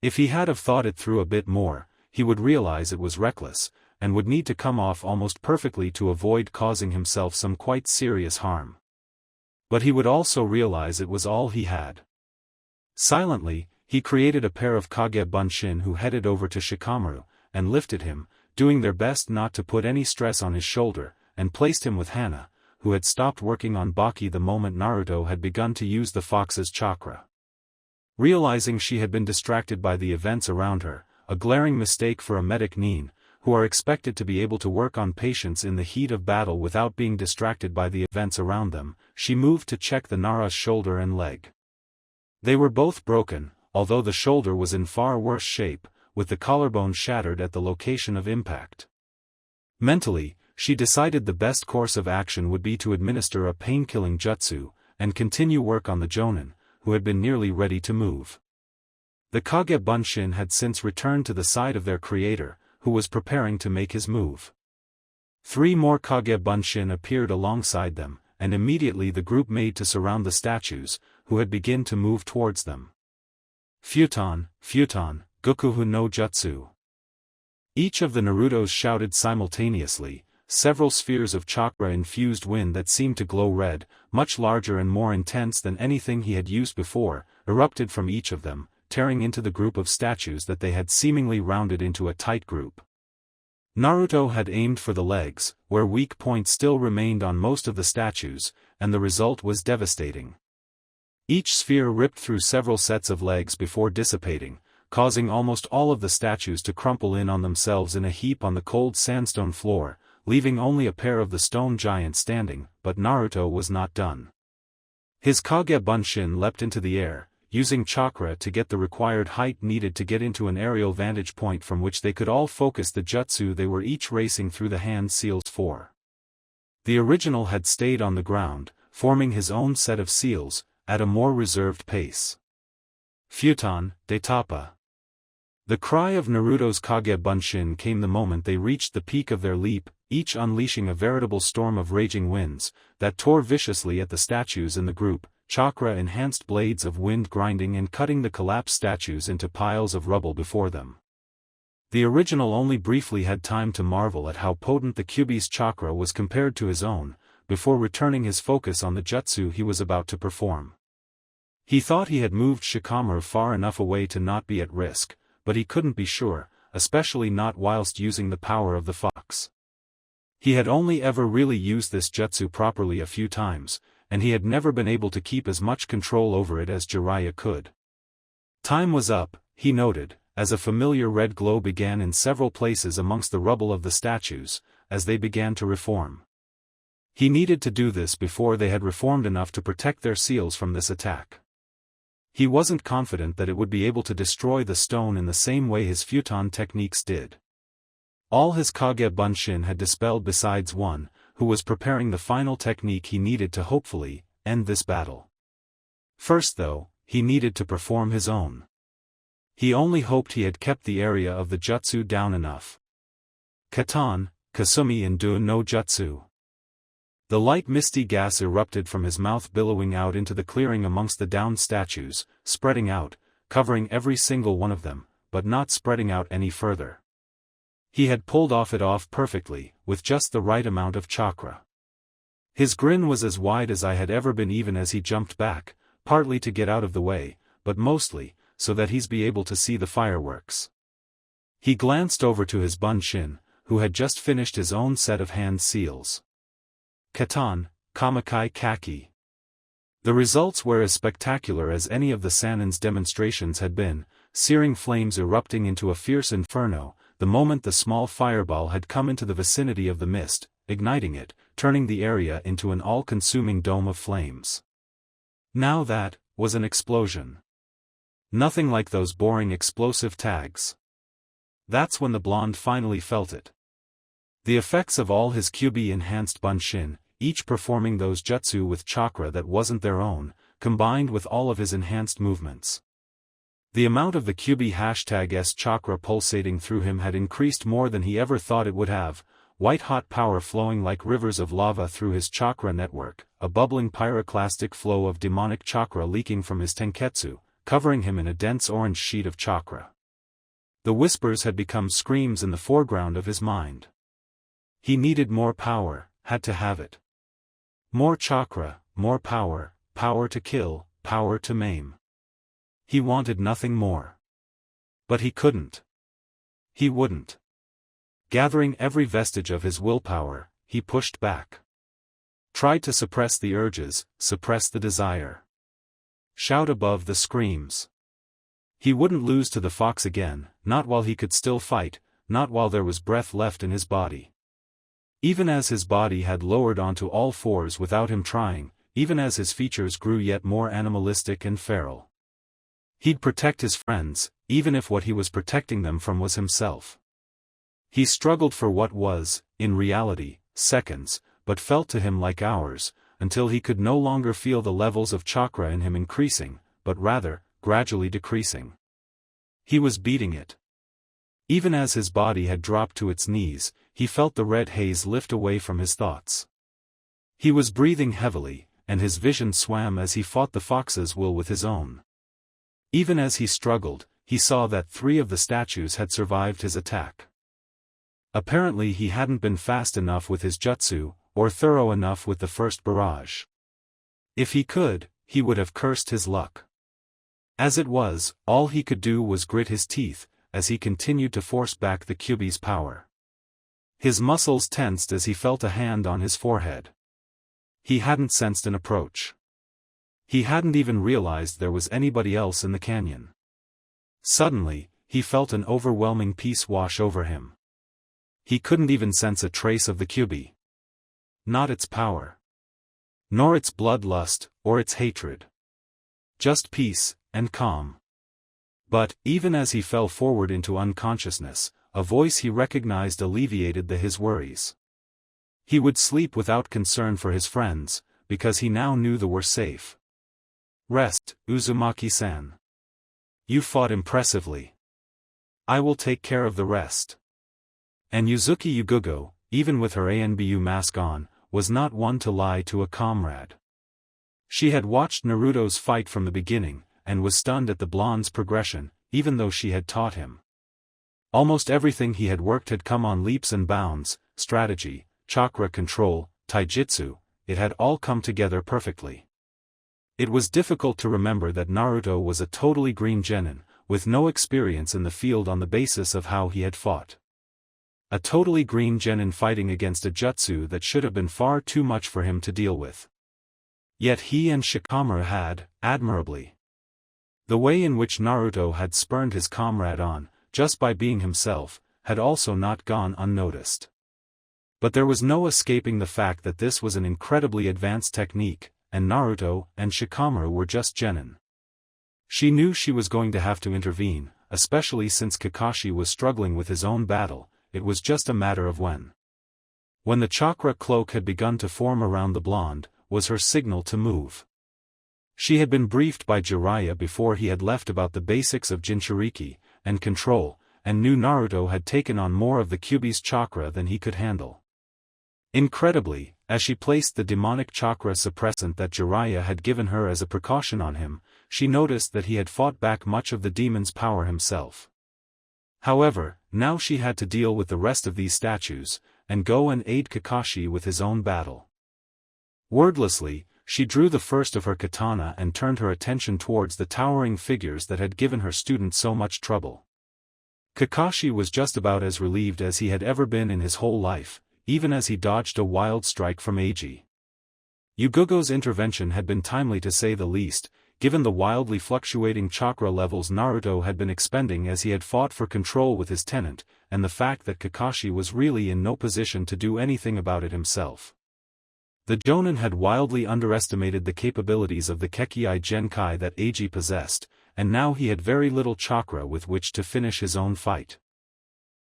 If he had have thought it through a bit more, he would realize it was reckless, and would need to come off almost perfectly to avoid causing himself some quite serious harm. But he would also realize it was all he had. Silently, he created a pair of Kage Bunshin who headed over to Shikamaru, and lifted him, doing their best not to put any stress on his shoulder, and placed him with Hana, who had stopped working on Baki the moment Naruto had begun to use the fox's chakra. Realizing she had been distracted by the events around her, a glaring mistake for a medic nin, who are expected to be able to work on patients in the heat of battle without being distracted by the events around them, she moved to check the Nara's shoulder and leg. They were both broken, although the shoulder was in far worse shape, with the collarbone shattered at the location of impact. Mentally, she decided the best course of action would be to administer a pain-killing jutsu, and continue work on the Jonin, who had been nearly ready to move. The Kage Bunshin had since returned to the side of their creator, who was preparing to make his move. 3 more Kage Bunshin appeared alongside them, and immediately the group made to surround the statues, who had begun to move towards them. Futon, Gokuhu no Jutsu. Each of the Narutos shouted simultaneously. Several spheres of chakra-infused wind that seemed to glow red, much larger and more intense than anything he had used before, erupted from each of them, tearing into the group of statues that they had seemingly rounded into a tight group. Naruto had aimed for the legs, where weak points still remained on most of the statues, and the result was devastating. Each sphere ripped through several sets of legs before dissipating, causing almost all of the statues to crumple in on themselves in a heap on the cold sandstone floor, leaving only a pair of the stone giants standing, but Naruto was not done. His Kage Bunshin leapt into the air, using chakra to get the required height needed to get into an aerial vantage point from which they could all focus the jutsu they were each racing through the hand seals for. The original had stayed on the ground, forming his own set of seals, at a more reserved pace. Futon, Detapa. The cry of Naruto's Kage Bunshin came the moment they reached the peak of their leap, each unleashing a veritable storm of raging winds, that tore viciously at the statues in the group, chakra-enhanced blades of wind grinding and cutting the collapsed statues into piles of rubble before them. The original only briefly had time to marvel at how potent the Kyuubi's chakra was compared to his own, before returning his focus on the jutsu he was about to perform. He thought he had moved Shikamaru far enough away to not be at risk, but he couldn't be sure, especially not whilst using the power of the fox. He had only ever really used this jutsu properly a few times, and he had never been able to keep as much control over it as Jiraiya could. Time was up, he noted, as a familiar red glow began in several places amongst the rubble of the statues, as they began to reform. He needed to do this before they had reformed enough to protect their seals from this attack. He wasn't confident that it would be able to destroy the stone in the same way his futon techniques did. All his Kage Bunshin had dispelled besides one, who was preparing the final technique he needed to hopefully end this battle. First though, he needed to perform his own. He only hoped he had kept the area of the jutsu down enough. Katan, Kasumi and Do no Jutsu. The light misty gas erupted from his mouth, billowing out into the clearing amongst the downed statues, spreading out, covering every single one of them, but not spreading out any further. He had pulled it off perfectly, with just the right amount of chakra. His grin was as wide as I had ever been, even as he jumped back, partly to get out of the way, but mostly, so that he'd be able to see the fireworks. He glanced over to his Bunshin, who had just finished his own set of hand seals. Katan, Kamakai Kaki. The results were as spectacular as any of the Sanin's demonstrations had been, searing flames erupting into a fierce inferno, the moment the small fireball had come into the vicinity of the mist, igniting it, turning the area into an all-consuming dome of flames. Now that was an explosion. Nothing like those boring explosive tags. That's when the blonde finally felt it. The effects of all his Kyuubi-enhanced Bunshin, each performing those jutsu with chakra that wasn't their own, combined with all of his enhanced movements. The amount of the Kyuubi #S chakra pulsating through him had increased more than he ever thought it would have, white-hot power flowing like rivers of lava through his chakra network, a bubbling pyroclastic flow of demonic chakra leaking from his tenketsu, covering him in a dense orange sheet of chakra. The whispers had become screams in the foreground of his mind. He needed more power, had to have it. More chakra, more power, power to kill, power to maim. He wanted nothing more. But he couldn't. He wouldn't. Gathering every vestige of his willpower, he pushed back. Tried to suppress the urges, suppress the desire. Shout above the screams. He wouldn't lose to the fox again, not while he could still fight, not while there was breath left in his body. Even as his body had lowered onto all fours without him trying, even as his features grew yet more animalistic and feral. He'd protect his friends, even if what he was protecting them from was himself. He struggled for what was, in reality, seconds, but felt to him like hours, until he could no longer feel the levels of chakra in him increasing, but rather, gradually decreasing. He was beating it. Even as his body had dropped to its knees, he felt the red haze lift away from his thoughts. He was breathing heavily, and his vision swam as he fought the fox's will with his own. Even as he struggled, he saw that 3 of the statues had survived his attack. Apparently he hadn't been fast enough with his jutsu, or thorough enough with the first barrage. If he could, he would have cursed his luck. As it was, all he could do was grit his teeth, as he continued to force back the Kyuubi's power. His muscles tensed as he felt a hand on his forehead. He hadn't sensed an approach. He hadn't even realized there was anybody else in the canyon. Suddenly, he felt an overwhelming peace wash over him. He couldn't even sense a trace of the Kyuubi. Not its power. Nor its bloodlust, or its hatred. Just peace, and calm. But, even as he fell forward into unconsciousness, a voice he recognized alleviated his worries. He would sleep without concern for his friends, because he now knew they were safe. Rest, Uzumaki-san. You fought impressively. I will take care of the rest. And Yuzuki Yugo, even with her ANBU mask on, was not one to lie to a comrade. She had watched Naruto's fight from the beginning, and was stunned at the blonde's progression, even though she had taught him. Almost everything he had worked had come on leaps and bounds: strategy, chakra control, taijutsu. It had all come together perfectly. It was difficult to remember that Naruto was a totally green genin, with no experience in the field on the basis of how he had fought. A totally green genin fighting against a jutsu that should have been far too much for him to deal with. Yet he and Shikamaru had, admirably. The way in which Naruto had spurned his comrade on, just by being himself, had also not gone unnoticed. But there was no escaping the fact that this was an incredibly advanced technique, and Naruto and Shikamaru were just genin. She knew she was going to have to intervene, especially since Kakashi was struggling with his own battle. It was just a matter of when. When the chakra cloak had begun to form around the blonde, was her signal to move. She had been briefed by Jiraiya before he had left about the basics of Jinchuriki and control, and knew Naruto had taken on more of the Kyuubi's chakra than he could handle. Incredibly, as she placed the demonic chakra suppressant that Jiraiya had given her as a precaution on him, she noticed that he had fought back much of the demon's power himself. However, now she had to deal with the rest of these statues, and go and aid Kakashi with his own battle. Wordlessly, she drew the first of her katana and turned her attention towards the towering figures that had given her student so much trouble. Kakashi was just about as relieved as he had ever been in his whole life, even as he dodged a wild strike from Eiji. Yugo's intervention had been timely to say the least, given the wildly fluctuating chakra levels Naruto had been expending as he had fought for control with his tenant, and the fact that Kakashi was really in no position to do anything about it himself. The Jonin had wildly underestimated the capabilities of the Kekkai Genkai that Eiji possessed, and now he had very little chakra with which to finish his own fight.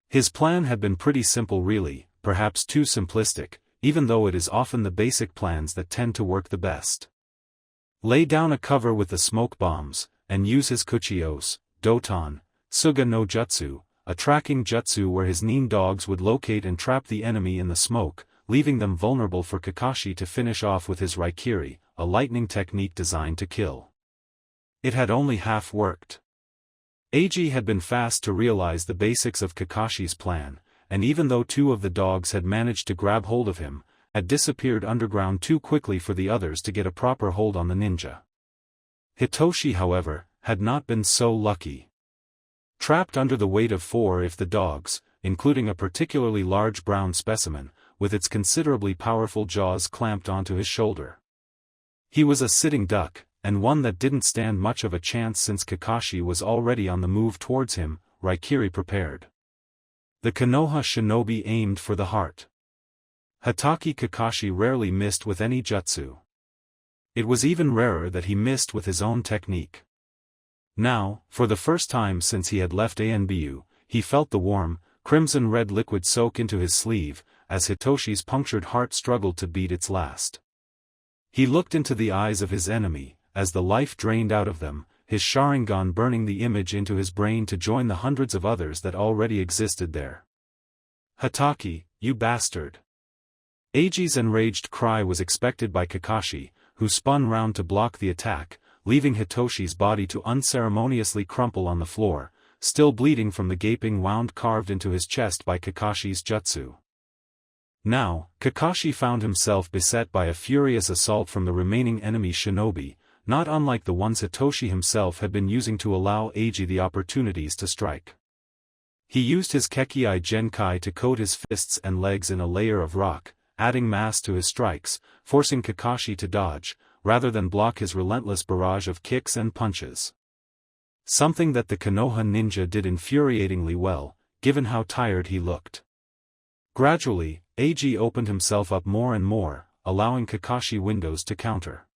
His plan had been pretty simple really, perhaps too simplistic, even though it is often the basic plans that tend to work the best. Lay down a cover with the smoke bombs, and use his Kuchios, Doton, Suga no Jutsu, a tracking jutsu where his nin dogs would locate and trap the enemy in the smoke, leaving them vulnerable for Kakashi to finish off with his Raikiri, a lightning technique designed to kill. It had only half worked. Eiji had been fast to realize the basics of Kakashi's plan, and even though two of the dogs had managed to grab hold of him, had disappeared underground too quickly for the others to get a proper hold on the ninja. Hitoshi, however, had not been so lucky. Trapped under the weight of 4 if the dogs, including a particularly large brown specimen, with its considerably powerful jaws clamped onto his shoulder. He was a sitting duck, and one that didn't stand much of a chance since Kakashi was already on the move towards him, Raikiri prepared. The Konoha Shinobi aimed for the heart. Hatake Kakashi rarely missed with any jutsu. It was even rarer that he missed with his own technique. Now, for the first time since he had left Anbu, he felt the warm, crimson-red liquid soak into his sleeve, as Hitoshi's punctured heart struggled to beat its last. He looked into the eyes of his enemy, as the life drained out of them, his Sharingan burning the image into his brain to join the hundreds of others that already existed there. "Hatake, you bastard!" Eiji's enraged cry was expected by Kakashi, who spun round to block the attack, leaving Hitoshi's body to unceremoniously crumple on the floor, still bleeding from the gaping wound carved into his chest by Kakashi's jutsu. Now, Kakashi found himself beset by a furious assault from the remaining enemy shinobi, not unlike the ones Hitoshi himself had been using to allow Eiji the opportunities to strike. He used his Kekkai Genkai to coat his fists and legs in a layer of rock, adding mass to his strikes, forcing Kakashi to dodge, rather than block his relentless barrage of kicks and punches. Something that the Konoha ninja did infuriatingly well, given how tired he looked. Gradually, Eiji opened himself up more and more, allowing Kakashi windows to counter.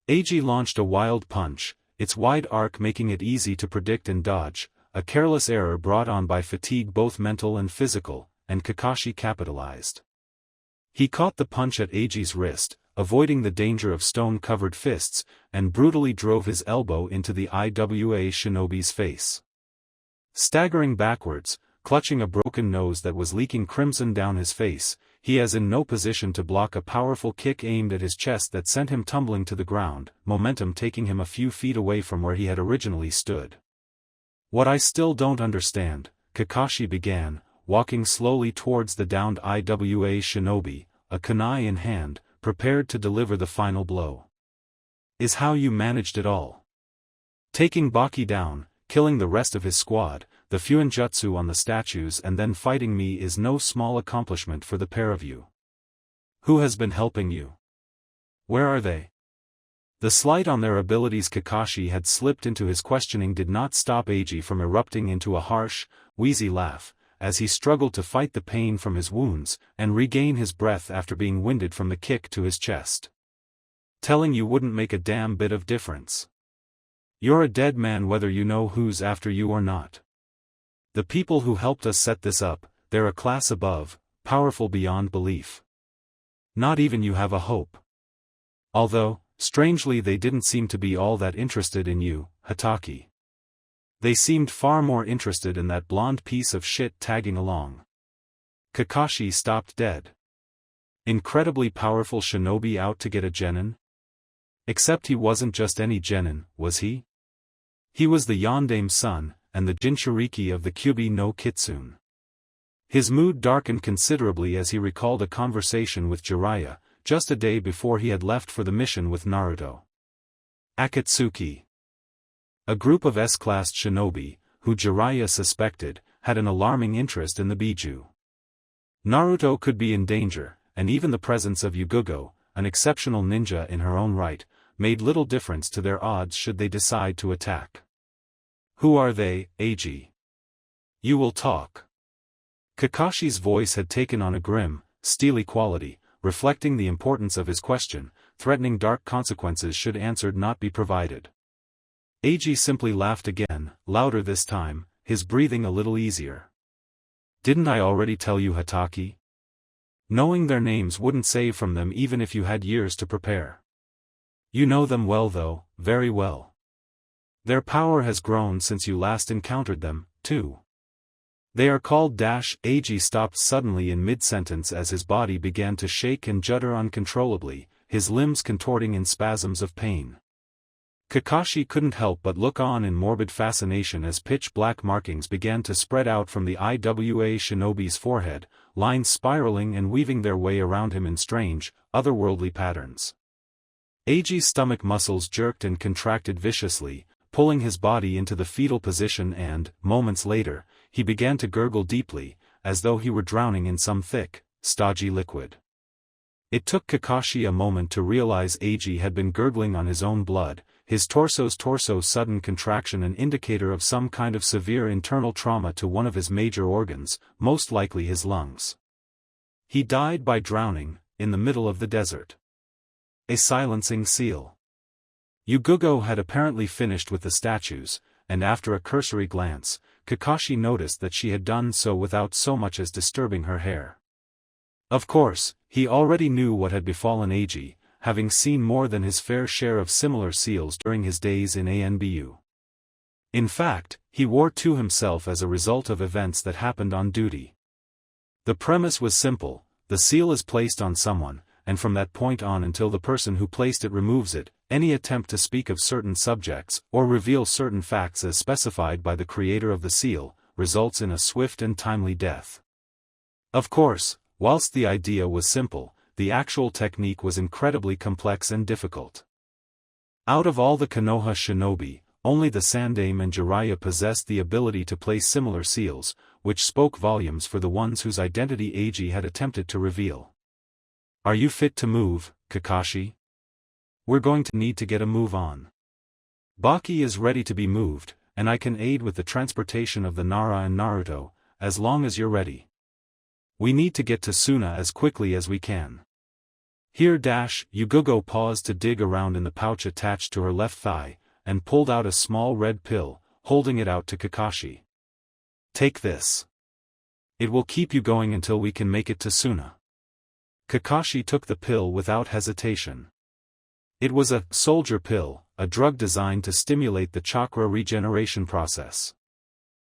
Eiji launched a wild punch, its wide arc making it easy to predict and dodge, a careless error brought on by fatigue both mental and physical, and Kakashi capitalized. He caught the punch at Eiji's wrist, avoiding the danger of stone-covered fists, and brutally drove his elbow into the Iwa shinobi's face. Staggering backwards, clutching a broken nose that was leaking crimson down his face, he is in no position to block a powerful kick aimed at his chest that sent him tumbling to the ground, momentum taking him a few feet away from where he had originally stood. "What I still don't understand," Kakashi began, walking slowly towards the downed Iwa shinobi, a kunai in hand, prepared to deliver the final blow, "is how you managed it all. Taking Baki down, killing the rest of his squad, the Fuinjutsu on the statues and then fighting me is no small accomplishment for the pair of you. Who has been helping you? Where are they?" The slight on their abilities Kakashi had slipped into his questioning did not stop Eiji from erupting into a harsh, wheezy laugh, as he struggled to fight the pain from his wounds, and regain his breath after being winded from the kick to his chest. "Telling you wouldn't make a damn bit of difference. You're a dead man whether you know who's after you or not. The people who helped us set this up, they're a class above, powerful beyond belief. Not even you have a hope. Although, strangely they didn't seem to be all that interested in you, Hatake. They seemed far more interested in that blonde piece of shit tagging along." Kakashi stopped dead. Incredibly powerful shinobi out to get a genin? Except he wasn't just any genin, was he? He was the Yondame's son, and the Jinchuriki of the Kyubi no Kitsune. His mood darkened considerably as he recalled a conversation with Jiraiya, just a day before he had left for the mission with Naruto. Akatsuki. A group of S-class shinobi, who Jiraiya suspected, had an alarming interest in the Biju. Naruto could be in danger, and even the presence of Yugo, an exceptional ninja in her own right, made little difference to their odds should they decide to attack. Who are they, Ag? You will talk. Kakashi's voice had taken on a grim, steely quality, reflecting the importance of his question, threatening dark consequences should answer not be provided. Ag simply laughed again, louder this time, his breathing a little easier. Didn't I already tell you, Hatake? Knowing their names wouldn't save from them even if you had years to prepare. You know them well though, very well. Their power has grown since you last encountered them, too. They are called Ag stopped suddenly in mid-sentence as his body began to shake and judder uncontrollably, his limbs contorting in spasms of pain. Kakashi couldn't help but look on in morbid fascination as pitch-black markings began to spread out from the Iwa shinobi's forehead, lines spiraling and weaving their way around him in strange, otherworldly patterns. Ag's stomach muscles jerked and contracted viciously, pulling his body into the fetal position and, moments later, he began to gurgle deeply, as though he were drowning in some thick, stodgy liquid. It took Kakashi a moment to realize Ag had been gurgling on his own blood, his torso's sudden contraction an indicator of some kind of severe internal trauma to one of his major organs, most likely his lungs. He died by drowning, in the middle of the desert. A silencing seal. Yugo had apparently finished with the statues, and after a cursory glance, Kakashi noticed that she had done so without so much as disturbing her hair. Of course, he already knew what had befallen Ag, having seen more than his fair share of similar seals during his days in ANBU. In fact, he wore two himself as a result of events that happened on duty. The premise was simple: the seal is placed on someone, and from that point on until the person who placed it removes it, any attempt to speak of certain subjects, or reveal certain facts as specified by the creator of the seal, results in a swift and timely death. Of course, whilst the idea was simple, the actual technique was incredibly complex and difficult. Out of all the Konoha shinobi, only the Sandaime and Jiraiya possessed the ability to place similar seals, which spoke volumes for the ones whose identity Ag had attempted to reveal. Are you fit to move, Kakashi? We're going to need to get a move on. Baki is ready to be moved, and I can aid with the transportation of the Nara and Naruto, as long as you're ready. We need to get to Suna as quickly as we can. Here Yugo paused to dig around in the pouch attached to her left thigh, and pulled out a small red pill, holding it out to Kakashi. Take this. It will keep you going until we can make it to Suna. Kakashi took the pill without hesitation. It was a soldier pill, a drug designed to stimulate the chakra regeneration process.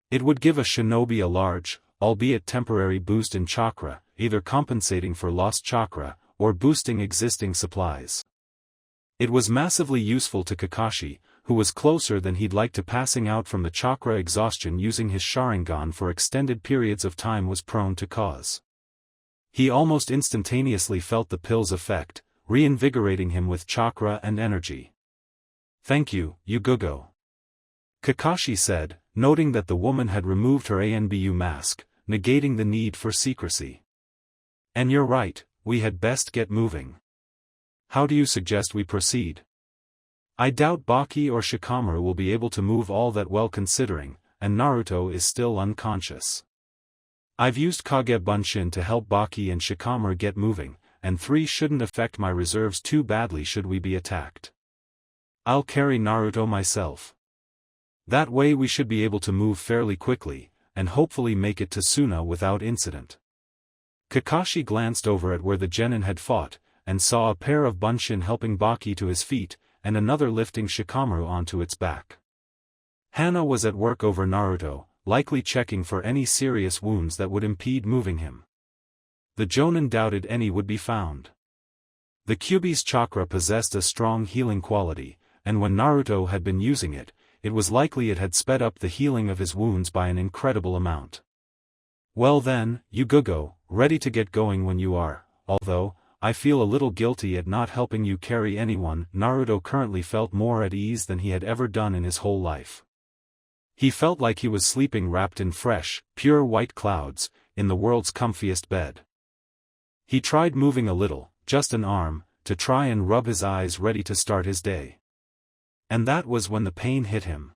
It would give a shinobi a large, albeit temporary boost in chakra, either compensating for lost chakra, or boosting existing supplies. It was massively useful to Kakashi, who was closer than he'd like to passing out from the chakra exhaustion using his Sharingan for extended periods of time was prone to cause. He almost instantaneously felt the pill's effect, reinvigorating him with chakra and energy. Thank you, Yugo. Kakashi said, noting that the woman had removed her ANBU mask, negating the need for secrecy. And you're right, we had best get moving. How do you suggest we proceed? I doubt Baki or Shikamaru will be able to move all that well considering, and Naruto is still unconscious. I've used Kage Bunshin to help Baki and Shikamaru get moving, and 3 shouldn't affect my reserves too badly should we be attacked. I'll carry Naruto myself. That way we should be able to move fairly quickly, and hopefully make it to Suna without incident. Kakashi glanced over at where the genin had fought, and saw a pair of Bunshin helping Baki to his feet, and another lifting Shikamaru onto its back. Hana was at work over Naruto, likely checking for any serious wounds that would impede moving him. the Jonin doubted any would be found. The Kyuubi's chakra possessed a strong healing quality, and when Naruto had been using it, it was likely it had sped up the healing of his wounds by an incredible amount. Well then, Yugo, ready to get going when you are, although, I feel a little guilty at not helping you carry anyone. Naruto currently felt more at ease than he had ever done in his whole life. He felt like he was sleeping wrapped in fresh, pure white clouds, in the world's comfiest bed. He tried moving a little, just an arm, to try and rub his eyes ready to start his day. And that was when the pain hit him.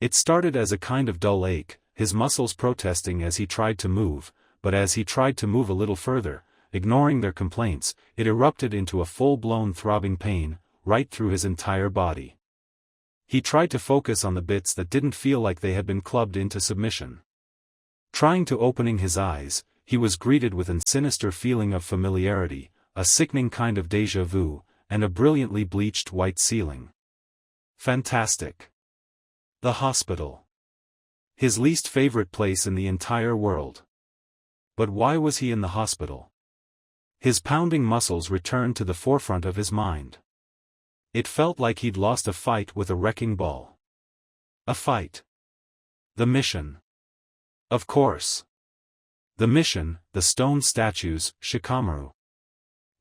It started as a kind of dull ache, his muscles protesting as he tried to move, but as he tried to move a little further, ignoring their complaints, it erupted into a full-blown throbbing pain, right through his entire body. He tried to focus on the bits that didn't feel like they had been clubbed into submission. Trying to opening his eyes, he was greeted with a sinister feeling of familiarity, a sickening kind of déjà vu, and a brilliantly bleached white ceiling. Fantastic. The hospital. His least favorite place in the entire world. But why was he in the hospital? His pounding muscles returned to the forefront of his mind. It felt like he'd lost a fight with a wrecking ball. A fight. The mission. Of course. The mission, the stone statues, Shikamaru.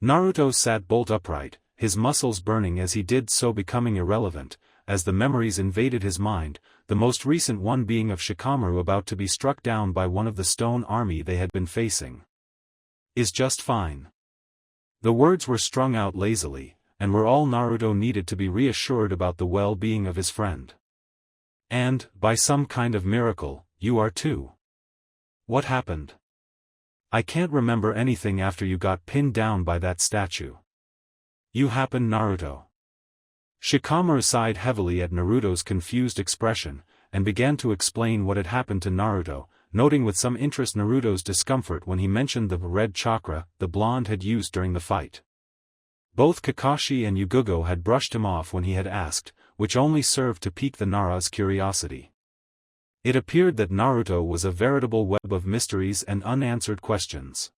Naruto sat bolt upright, his muscles burning as he did so, becoming irrelevant, as the memories invaded his mind, the most recent one being of Shikamaru about to be struck down by one of the stone army they had been facing. Is just fine. The words were strung out lazily, and were all Naruto needed to be reassured about the well-being of his friend. And, by some kind of miracle, you are too. What happened? I can't remember anything after you got pinned down by that statue. You happened, Naruto. Shikamaru sighed heavily at Naruto's confused expression, and began to explain what had happened to Naruto, noting with some interest Naruto's discomfort when he mentioned the red chakra the blonde had used during the fight. Both Kakashi and Yugo had brushed him off when he had asked, which only served to pique the Nara's curiosity. It appeared that Naruto was a veritable web of mysteries and unanswered questions.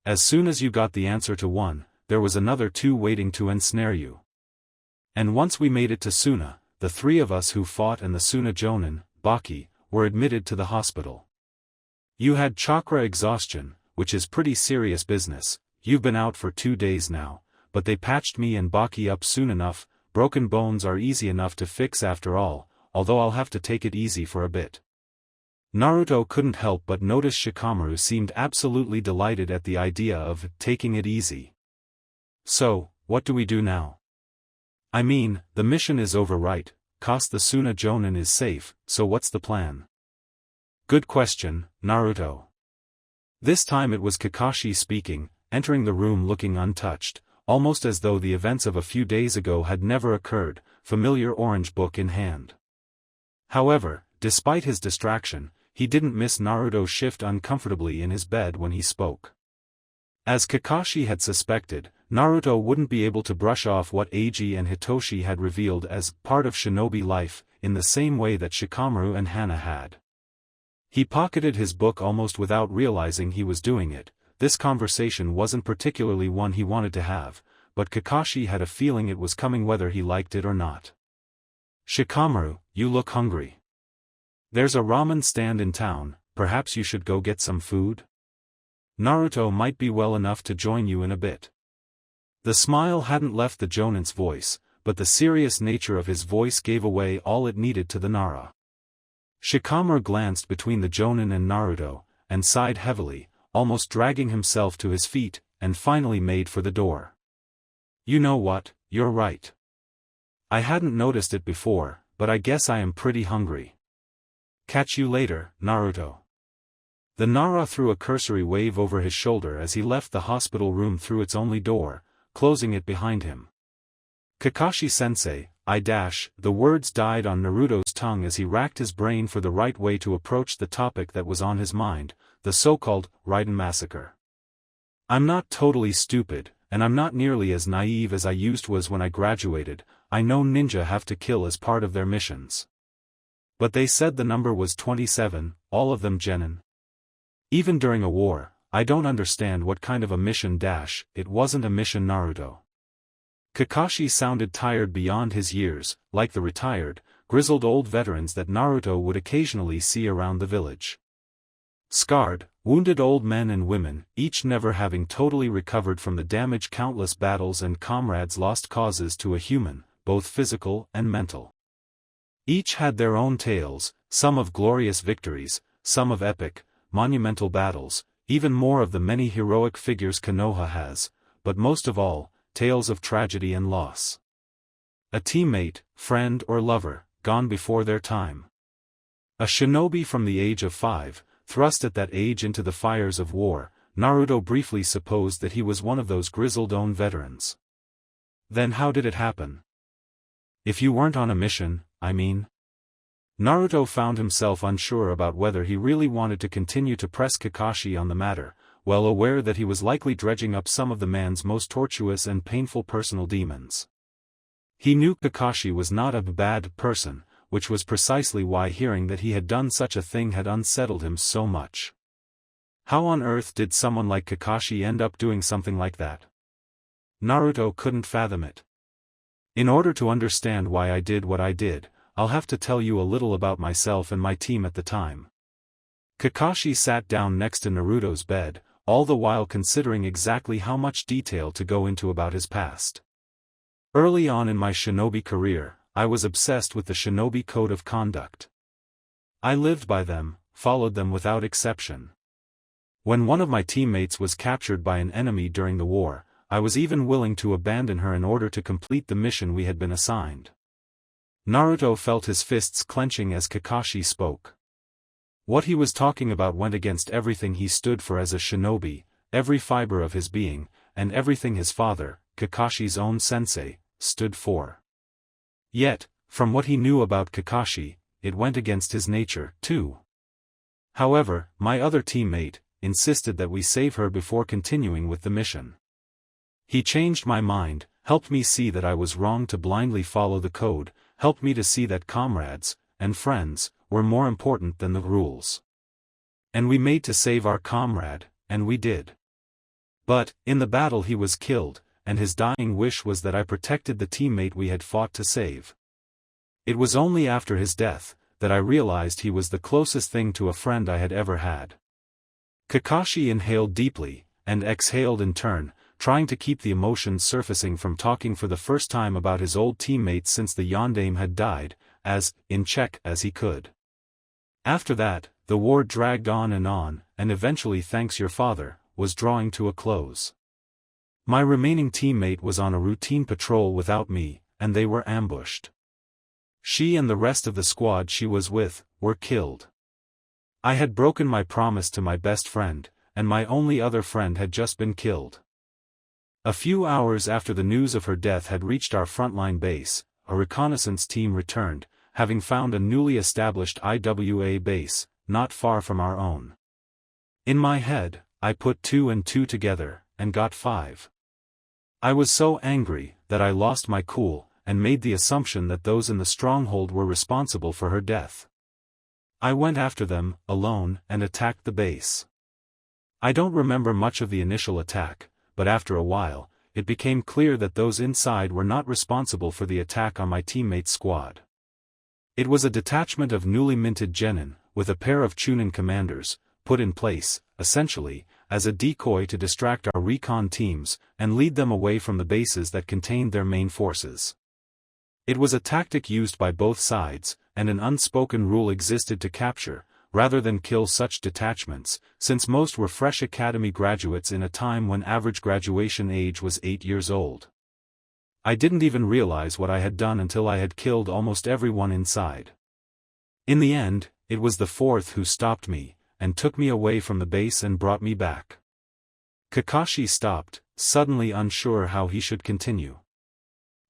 As soon as you got the answer to one, there was another two waiting to ensnare you. And once we made it to Suna, the three of us who fought and the Suna Jonin, Baki, were admitted to the hospital. You had chakra exhaustion, which is pretty serious business. You've been out for 2 days now, but they patched me and Baki up soon enough. Broken bones are easy enough to fix after all, although I'll have to take it easy for a bit. Naruto couldn't help but notice Shikamaru seemed absolutely delighted at the idea of taking it easy. So, what do we do now? I mean, the mission is over, right? The Suna Jonin is safe, so what's the plan? Good question, Naruto. This time it was Kakashi speaking, entering the room looking untouched, almost as though the events of a few days ago had never occurred, familiar orange book in hand. However, despite his distraction, he didn't miss Naruto shift uncomfortably in his bed when he spoke. As Kakashi had suspected, Naruto wouldn't be able to brush off what Eiji and Hitoshi had revealed as part of shinobi life, in the same way that Shikamaru and Hana had. He pocketed his book almost without realizing he was doing it. This conversation wasn't particularly one he wanted to have, but Kakashi had a feeling it was coming whether he liked it or not. Shikamaru, you look hungry. There's a ramen stand in town, perhaps you should go get some food? Naruto might be well enough to join you in a bit. The smile hadn't left the Jonin's voice, but the serious nature of his voice gave away all it needed to the Nara. Shikamaru glanced between the Jonin and Naruto, and sighed heavily, almost dragging himself to his feet, and finally made for the door. You know what, you're right. I hadn't noticed it before, but I guess I am pretty hungry. Catch you later, Naruto. The Nara threw a cursory wave over his shoulder as he left the hospital room through its only door, closing it behind him. Kakashi-sensei, the words died on Naruto's tongue as he racked his brain for the right way to approach the topic that was on his mind, the so-called Raiden massacre. I'm not totally stupid, and I'm not nearly as naive as I was when I graduated. I know ninja have to kill as part of their missions. But they said the number was 27, all of them genin. Even during a war, I don't understand what kind of a mission dash, it wasn't a mission Naruto. Kakashi sounded tired beyond his years, like the retired, grizzled old veterans that Naruto would occasionally see around the village. Scarred, wounded old men and women, each never having totally recovered from the damage countless battles and comrades lost causes to a human, both physical and mental. Each had their own tales, some of glorious victories, some of epic, monumental battles, even more of the many heroic figures Konoha has, but most of all, tales of tragedy and loss. A teammate, friend or lover, gone before their time. A shinobi from the age of 5, thrust at that age into the fires of war, Naruto briefly supposed that he was one of those grizzled-own veterans. Then how did it happen? If you weren't on a mission, I mean. Naruto found himself unsure about whether he really wanted to continue to press Kakashi on the matter, well aware that he was likely dredging up some of the man's most tortuous and painful personal demons. He knew Kakashi was not a bad person, which was precisely why hearing that he had done such a thing had unsettled him so much. How on earth did someone like Kakashi end up doing something like that? Naruto couldn't fathom it. In order to understand why I did what I did, I'll have to tell you a little about myself and my team at the time. Kakashi sat down next to Naruto's bed, all the while considering exactly how much detail to go into about his past. Early on in my shinobi career, I was obsessed with the shinobi code of conduct. I lived by them, followed them without exception. When one of my teammates was captured by an enemy during the war, I was even willing to abandon her in order to complete the mission we had been assigned. Naruto felt his fists clenching as Kakashi spoke. What he was talking about went against everything he stood for as a shinobi, every fiber of his being, and everything his father, Kakashi's own sensei, stood for. Yet, from what he knew about Kakashi, it went against his nature, too. However, my other teammate insisted that we save her before continuing with the mission. He changed my mind, helped me see that I was wrong to blindly follow the code, helped me to see that comrades, and friends, were more important than the rules. And we made to save our comrade, and we did. But, in the battle he was killed, and his dying wish was that I protected the teammate we had fought to save. It was only after his death, that I realized he was the closest thing to a friend I had ever had. Kakashi inhaled deeply, and exhaled in turn, trying to keep the emotions surfacing from talking for the first time about his old teammates since the yondaime had died, as in check as he could. After that, the war dragged on, and eventually, thanks your father, was drawing to a close. My remaining teammate was on a routine patrol without me, and they were ambushed. She and the rest of the squad she was with were killed. I had broken my promise to my best friend, and my only other friend had just been killed. A few hours after the news of her death had reached our frontline base, a reconnaissance team returned, having found a newly established IWA base, not far from our own. In my head, I put 2 and 2 together, and got 5. I was so angry, that I lost my cool, and made the assumption that those in the stronghold were responsible for her death. I went after them, alone, and attacked the base. I don't remember much of the initial attack, but after a while, it became clear that those inside were not responsible for the attack on my teammate's squad. It was a detachment of newly minted genin, with a pair of chunin commanders, put in place, essentially, as a decoy to distract our recon teams, and lead them away from the bases that contained their main forces. It was a tactic used by both sides, and an unspoken rule existed to capture, rather than kill such detachments, since most were fresh academy graduates in a time when average graduation age was 8 years old. I didn't even realize what I had done until I had killed almost everyone inside. In the end, it was the 4th who stopped me, and took me away from the base and brought me back. Kakashi stopped, suddenly unsure how he should continue.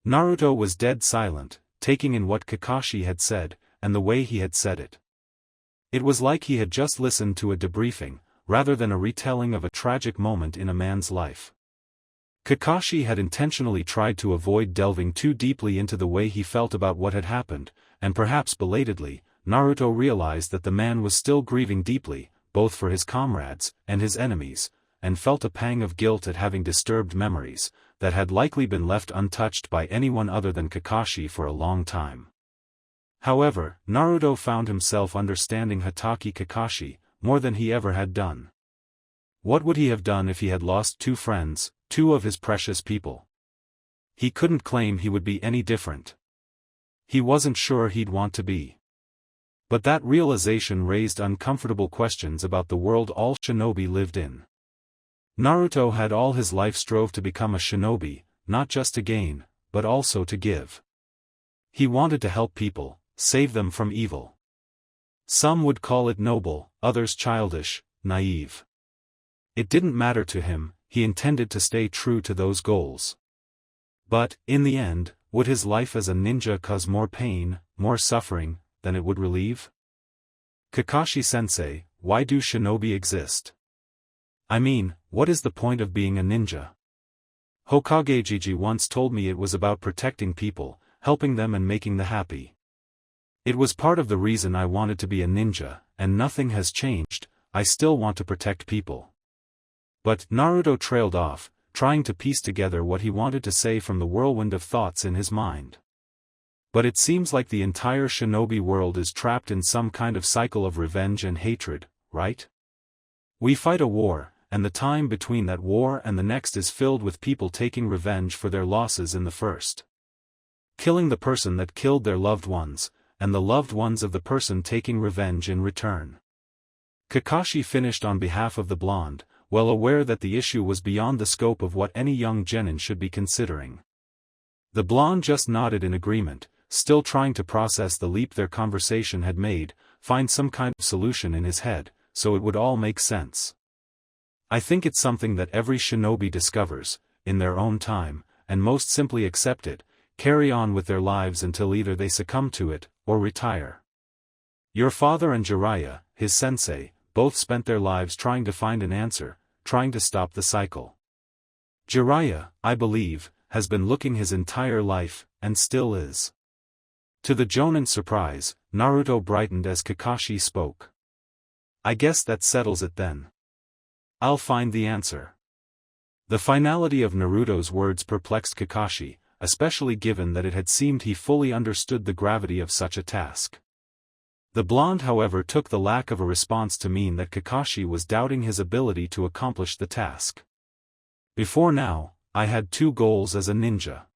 Naruto was dead silent, taking in what Kakashi had said, and the way he had said it. It was like he had just listened to a debriefing, rather than a retelling of a tragic moment in a man's life. Kakashi had intentionally tried to avoid delving too deeply into the way he felt about what had happened, and perhaps belatedly, Naruto realized that the man was still grieving deeply, both for his comrades and his enemies, and felt a pang of guilt at having disturbed memories that had likely been left untouched by anyone other than Kakashi for a long time. However, Naruto found himself understanding Hatake Kakashi more than he ever had done. What would he have done if he had lost two friends, two of his precious people? He couldn't claim he would be any different. He wasn't sure he'd want to be. But that realization raised uncomfortable questions about the world all shinobi lived in. Naruto had all his life strove to become a shinobi, not just to gain, but also to give. He wanted to help people, save them from evil. Some would call it noble, others childish, naive. It didn't matter to him, he intended to stay true to those goals. But, in the end, would his life as a ninja cause more pain, more suffering, than it would relieve? Kakashi-sensei, why do shinobi exist? I mean, what is the point of being a ninja? Hokage Gigi once told me it was about protecting people, helping them and making them happy. It was part of the reason I wanted to be a ninja, and nothing has changed, I still want to protect people. But Naruto trailed off, trying to piece together what he wanted to say from the whirlwind of thoughts in his mind. But it seems like the entire shinobi world is trapped in some kind of cycle of revenge and hatred, right? We fight a war, and the time between that war and the next is filled with people taking revenge for their losses in the first. Killing the person that killed their loved ones, and the loved ones of the person taking revenge in return. Kakashi finished on behalf of the blonde, well aware that the issue was beyond the scope of what any young genin should be considering. The blonde just nodded in agreement, still trying to process the leap their conversation had made, find some kind of solution in his head, so it would all make sense. I think it's something that every shinobi discovers, in their own time, and most simply accept it, carry on with their lives until either they succumb to it, or retire. Your father and Jiraiya, his sensei, both spent their lives trying to find an answer, trying to stop the cycle. Jiraiya, I believe, has been looking his entire life, and still is. To the Jonin's surprise, Naruto brightened as Kakashi spoke. I guess that settles it then. I'll find the answer. The finality of Naruto's words perplexed Kakashi, especially given that it had seemed he fully understood the gravity of such a task. The blonde however took the lack of a response to mean that Kakashi was doubting his ability to accomplish the task. Before now, I had two goals as a ninja.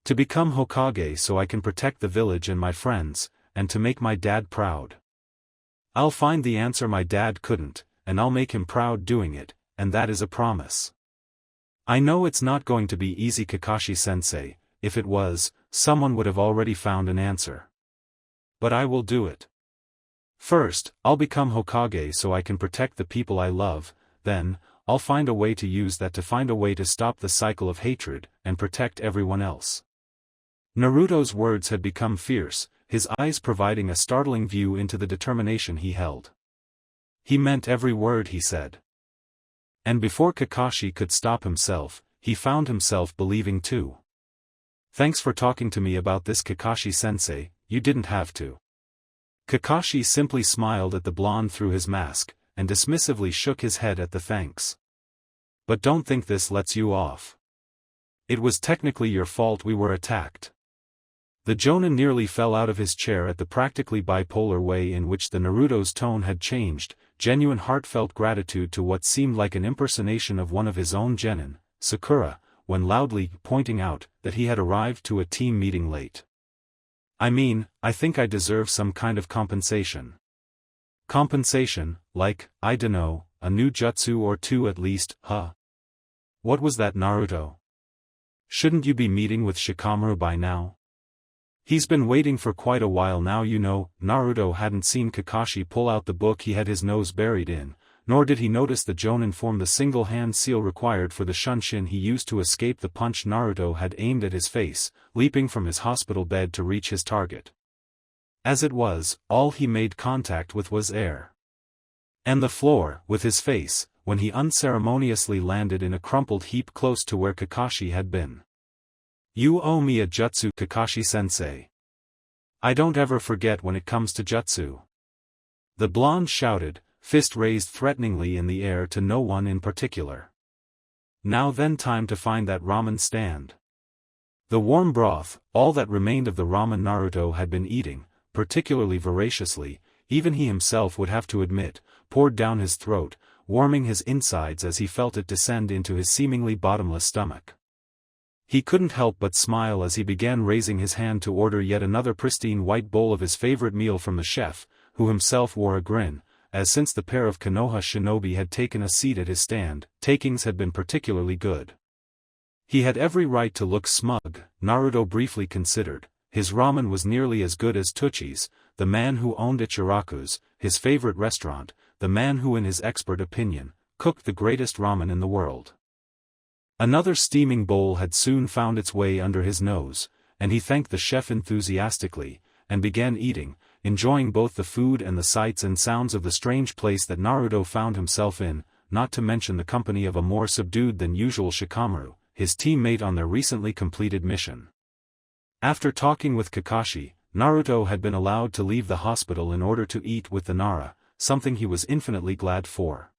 To become Hokage so I can protect the village and my friends, and to make my dad proud. I'll find the answer my dad couldn't, and I'll make him proud doing it, and that is a promise. I know it's not going to be easy, Kakashi-sensei. If it was, someone would have already found an answer. But I will do it. First, I'll become Hokage so I can protect the people I love, then, I'll find a way to use that to find a way to stop the cycle of hatred, and protect everyone else. Naruto's words had become fierce, his eyes providing a startling view into the determination he held. He meant every word he said. And before Kakashi could stop himself, he found himself believing too. Thanks for talking to me about this, Kakashi-sensei, you didn't have to. Kakashi simply smiled at the blonde through his mask, and dismissively shook his head at the thanks. But don't think this lets you off. It was technically your fault we were attacked. The Jonin nearly fell out of his chair at the practically bipolar way in which the Naruto's tone had changed, genuine heartfelt gratitude to what seemed like an impersonation of one of his own genin, Sakura, when loudly pointing out that he had arrived to a team meeting late. I mean, I think I deserve some kind of compensation. Compensation, like, I dunno, a new jutsu or two at least, huh? What was that, Naruto? Shouldn't you be meeting with Shikamaru by now? He's been waiting for quite a while now, you know. Naruto hadn't seen Kakashi pull out the book he had his nose buried in, nor did he notice the Jonin form the single-hand seal required for the shunshin he used to escape the punch Naruto had aimed at his face, leaping from his hospital bed to reach his target. As it was, all he made contact with was air. And the floor, with his face, when he unceremoniously landed in a crumpled heap close to where Kakashi had been. You owe me a jutsu, Kakashi-sensei. I don't ever forget when it comes to jutsu. The blonde shouted, fist raised threateningly in the air to no one in particular. Now then, time to find that ramen stand. The warm broth, all that remained of the ramen Naruto had been eating, particularly voraciously, even he himself would have to admit, poured down his throat, warming his insides as he felt it descend into his seemingly bottomless stomach. He couldn't help but smile as he began raising his hand to order yet another pristine white bowl of his favorite meal from the chef, who himself wore a grin, as since the pair of Konoha shinobi had taken a seat at his stand, takings had been particularly good. He had every right to look smug, Naruto briefly considered. His ramen was nearly as good as Tuchi's, the man who owned Ichiraku's, his favorite restaurant, the man who in his expert opinion, cooked the greatest ramen in the world. Another steaming bowl had soon found its way under his nose, and he thanked the chef enthusiastically, and began eating, enjoying both the food and the sights and sounds of the strange place that Naruto found himself in, not to mention the company of a more subdued than usual Shikamaru, his teammate on their recently completed mission. After talking with Kakashi, Naruto had been allowed to leave the hospital in order to eat with the Nara, something he was infinitely glad for.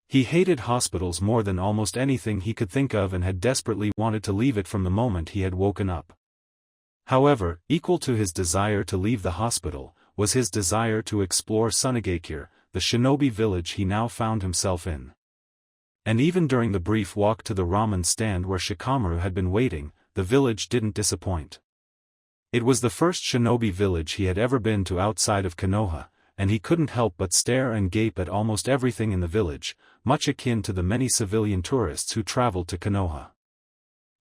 He hated hospitals more than almost anything he could think of and had desperately wanted to leave it from the moment he had woken up. However, equal to his desire to leave the hospital, was his desire to explore Sunagakure, the shinobi village he now found himself in. And even during the brief walk to the ramen stand where Shikamaru had been waiting, the village didn't disappoint. It was the first shinobi village he had ever been to outside of Konoha, and he couldn't help but stare and gape at almost everything in the village, much akin to the many civilian tourists who traveled to Konoha.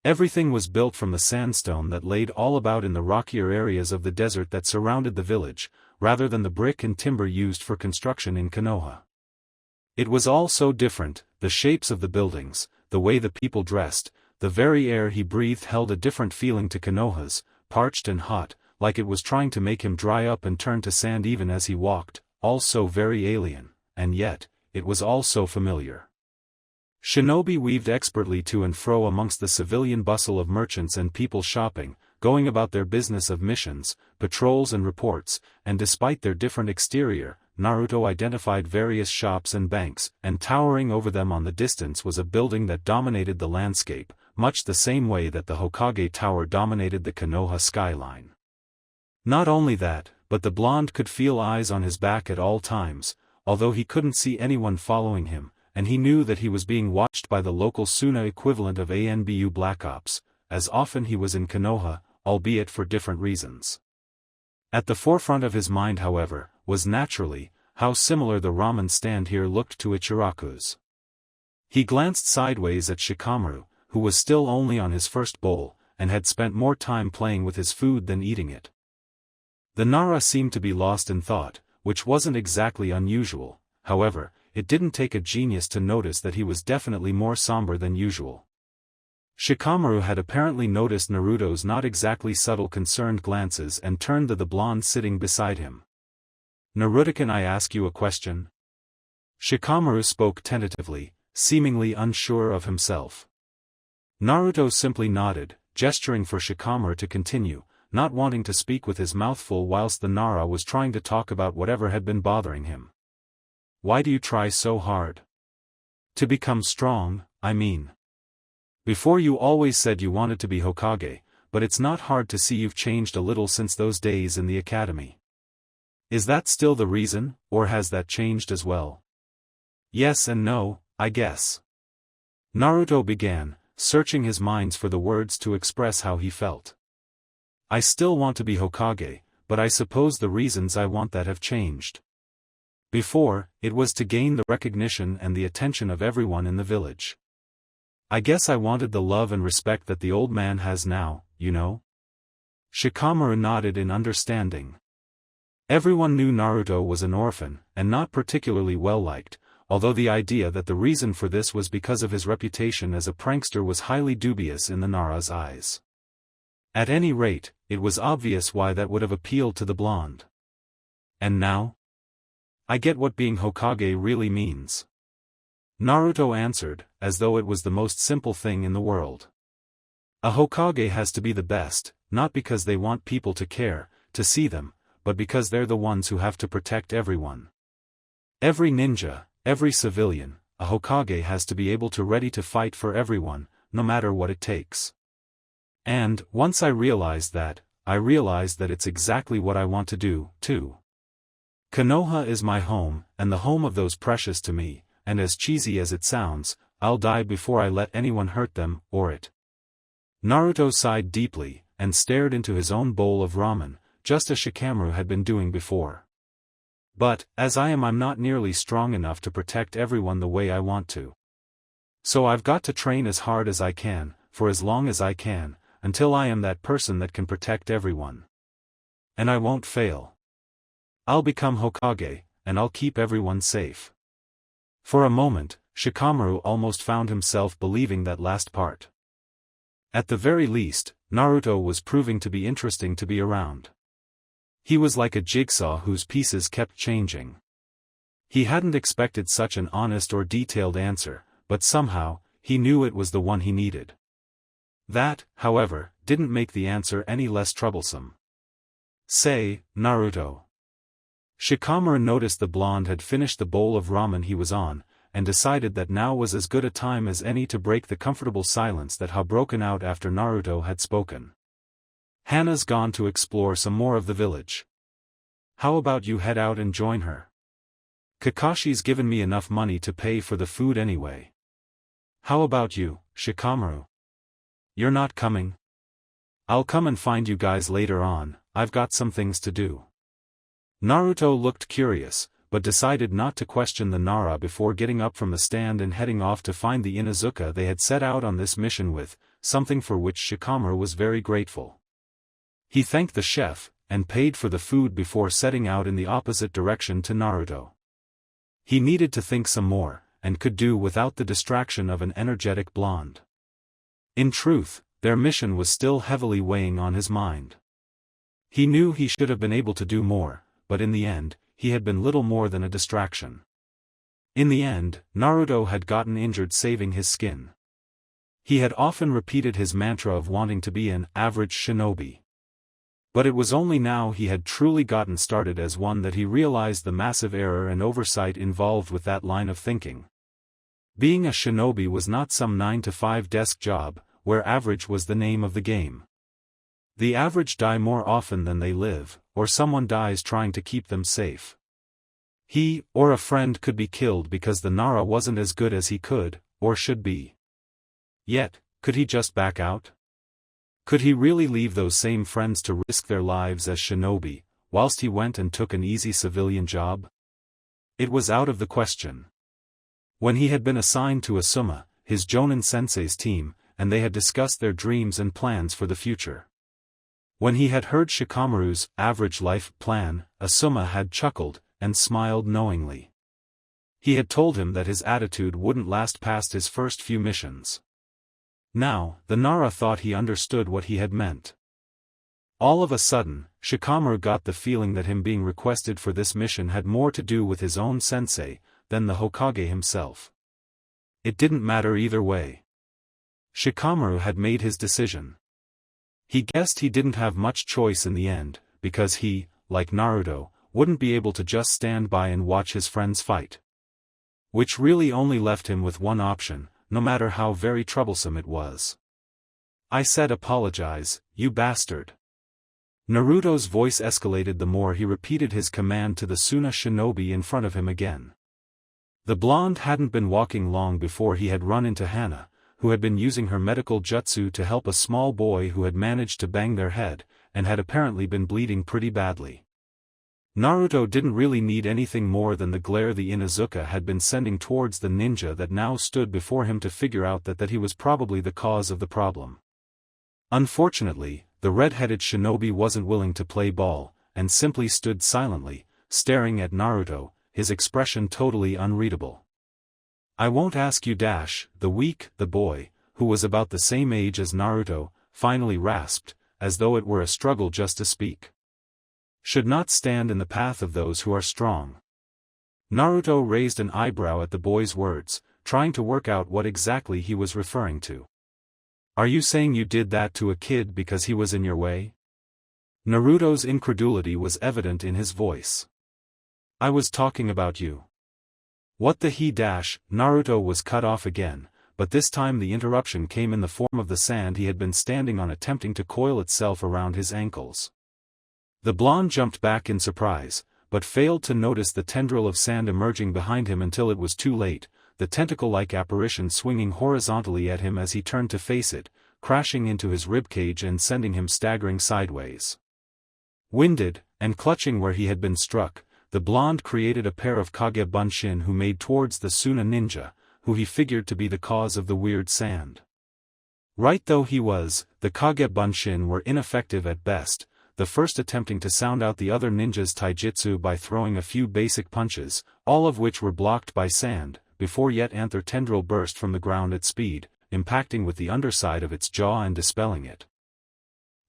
Everything was built from the sandstone that laid all about in the rockier areas of the desert that surrounded the village, rather than the brick and timber used for construction in Konoha. It was all so different, the shapes of the buildings, the way the people dressed, the very air he breathed held a different feeling to Konoha's, parched and hot, like it was trying to make him dry up and turn to sand even as he walked, all so very alien, and yet, it was all so familiar. Shinobi weaved expertly to and fro amongst the civilian bustle of merchants and people shopping, going about their business of missions, patrols and reports, and despite their different exterior, Naruto identified various shops and banks, and towering over them on the distance was a building that dominated the landscape, much the same way that the Hokage Tower dominated the Konoha skyline. Not only that, but the blonde could feel eyes on his back at all times, although he couldn't see anyone following him, and he knew that he was being watched by the local Suna equivalent of ANBU Black Ops, as often he was in Konoha, albeit for different reasons. At the forefront of his mind, however, was naturally, how similar the ramen stand here looked to Ichiraku's. He glanced sideways at Shikamaru, who was still only on his first bowl, and had spent more time playing with his food than eating it. The Nara seemed to be lost in thought, which wasn't exactly unusual. However, it didn't take a genius to notice that he was definitely more somber than usual. Shikamaru had apparently noticed Naruto's not exactly subtle concerned glances and turned to the blonde sitting beside him. "Naruto, can I ask you a question?" Shikamaru spoke tentatively, seemingly unsure of himself. Naruto simply nodded, gesturing for Shikamaru to continue, not wanting to speak with his mouth full whilst the Nara was trying to talk about whatever had been bothering him. "Why do you try so hard? To become strong, I mean. Before you always said you wanted to be Hokage, but it's not hard to see you've changed a little since those days in the academy. Is that still the reason, or has that changed as well?" "Yes and no, I guess." Naruto began, searching his mind for the words to express how he felt. "I still want to be Hokage, but I suppose the reasons I want that have changed. Before, it was to gain the recognition and the attention of everyone in the village. I guess I wanted the love and respect that the old man has now, you know?" Shikamaru nodded in understanding. Everyone knew Naruto was an orphan, and not particularly well-liked, although the idea that the reason for this was because of his reputation as a prankster was highly dubious in the Nara's eyes. At any rate, it was obvious why that would have appealed to the blonde. "And now? I get what being Hokage really means," Naruto answered, as though it was the most simple thing in the world. "A Hokage has to be the best, not because they want people to care, to see them, but because they're the ones who have to protect everyone. Every ninja, every civilian, a Hokage has to be able to ready to fight for everyone, no matter what it takes. And, once I realized that it's exactly what I want to do, too. Konoha is my home, and the home of those precious to me, and as cheesy as it sounds, I'll die before I let anyone hurt them, or it. Naruto sighed deeply, and stared into his own bowl of ramen, just as Shikamaru had been doing before. But, as I'm not nearly strong enough to protect everyone the way I want to. So I've got to train as hard as I can, for as long as I can, until I am that person that can protect everyone. And I won't fail. I'll become Hokage, and I'll keep everyone safe. For a moment, Shikamaru almost found himself believing that last part. At the very least, Naruto was proving to be interesting to be around. He was like a jigsaw whose pieces kept changing. He hadn't expected such an honest or detailed answer, but somehow, he knew it was the one he needed. That, however, didn't make the answer any less troublesome. Say, Naruto. Shikamaru noticed the blonde had finished the bowl of ramen he was on, and decided that now was as good a time as any to break the comfortable silence that had broken out after Naruto had spoken. Hana's gone to explore some more of the village. How about you head out and join her? Kakashi's given me enough money to pay for the food anyway. How about you, Shikamaru? You're not coming? I'll come and find you guys later on, I've got some things to do. Naruto looked curious, but decided not to question the Nara before getting up from the stand and heading off to find the Inuzuka they had set out on this mission with, something for which Shikamaru was very grateful. He thanked the chef, and paid for the food before setting out in the opposite direction to Naruto. He needed to think some more, and could do without the distraction of an energetic blonde. In truth, their mission was still heavily weighing on his mind. He knew he should have been able to do more, but in the end, he had been little more than a distraction. In the end, Naruto had gotten injured saving his skin. He had often repeated his mantra of wanting to be an average shinobi. But it was only now he had truly gotten started as one that he realized the massive error and oversight involved with that line of thinking. Being a shinobi was not some 9-to-5 desk job, where average was the name of the game. The average die more often than they live, or someone dies trying to keep them safe. He, or a friend could be killed because the Nara wasn't as good as he could, or should be. Yet, could he just back out? Could he really leave those same friends to risk their lives as shinobi, whilst he went and took an easy civilian job? It was out of the question. When he had been assigned to Asuma, his Jonin sensei's team, and they had discussed their dreams and plans for the future. When he had heard Shikamaru's average life plan, Asuma had chuckled, and smiled knowingly. He had told him that his attitude wouldn't last past his first few missions. Now, the Nara thought he understood what he had meant. All of a sudden, Shikamaru got the feeling that him being requested for this mission had more to do with his own sensei, than the Hokage himself. It didn't matter either way. Shikamaru had made his decision. He guessed he didn't have much choice in the end, because he, like Naruto, wouldn't be able to just stand by and watch his friends fight. Which really only left him with one option, no matter how very troublesome it was. I said apologize, you bastard. Naruto's voice escalated the more he repeated his command to the Suna shinobi in front of him again. The blonde hadn't been walking long before he had run into Hana, who had been using her medical jutsu to help a small boy who had managed to bang their head, and had apparently been bleeding pretty badly. Naruto didn't really need anything more than the glare the Inuzuka had been sending towards the ninja that now stood before him to figure out that he was probably the cause of the problem. Unfortunately, the red-headed shinobi wasn't willing to play ball, and simply stood silently, staring at Naruto, his expression totally unreadable. I won't ask you the boy, who was about the same age as Naruto, finally rasped, as though it were a struggle just to speak. Should not stand in the path of those who are strong. Naruto raised an eyebrow at the boy's words, trying to work out what exactly he was referring to. Are you saying you did that to a kid because he was in your way? Naruto's incredulity was evident in his voice. I was talking about you. What the he dash, Naruto was cut off again, but this time the interruption came in the form of the sand he had been standing on attempting to coil itself around his ankles. The blonde jumped back in surprise, but failed to notice the tendril of sand emerging behind him until it was too late, the tentacle-like apparition swinging horizontally at him as he turned to face it, crashing into his ribcage and sending him staggering sideways. Winded, and clutching where he had been struck, the blonde created a pair of Kage Bunshin who made towards the Suna ninja, who he figured to be the cause of the weird sand. Right though he was, the Kage Bunshin were ineffective at best, the first attempting to sound out the other ninja's taijutsu by throwing a few basic punches, all of which were blocked by sand, before yet another tendril burst from the ground at speed, impacting with the underside of its jaw and dispelling it.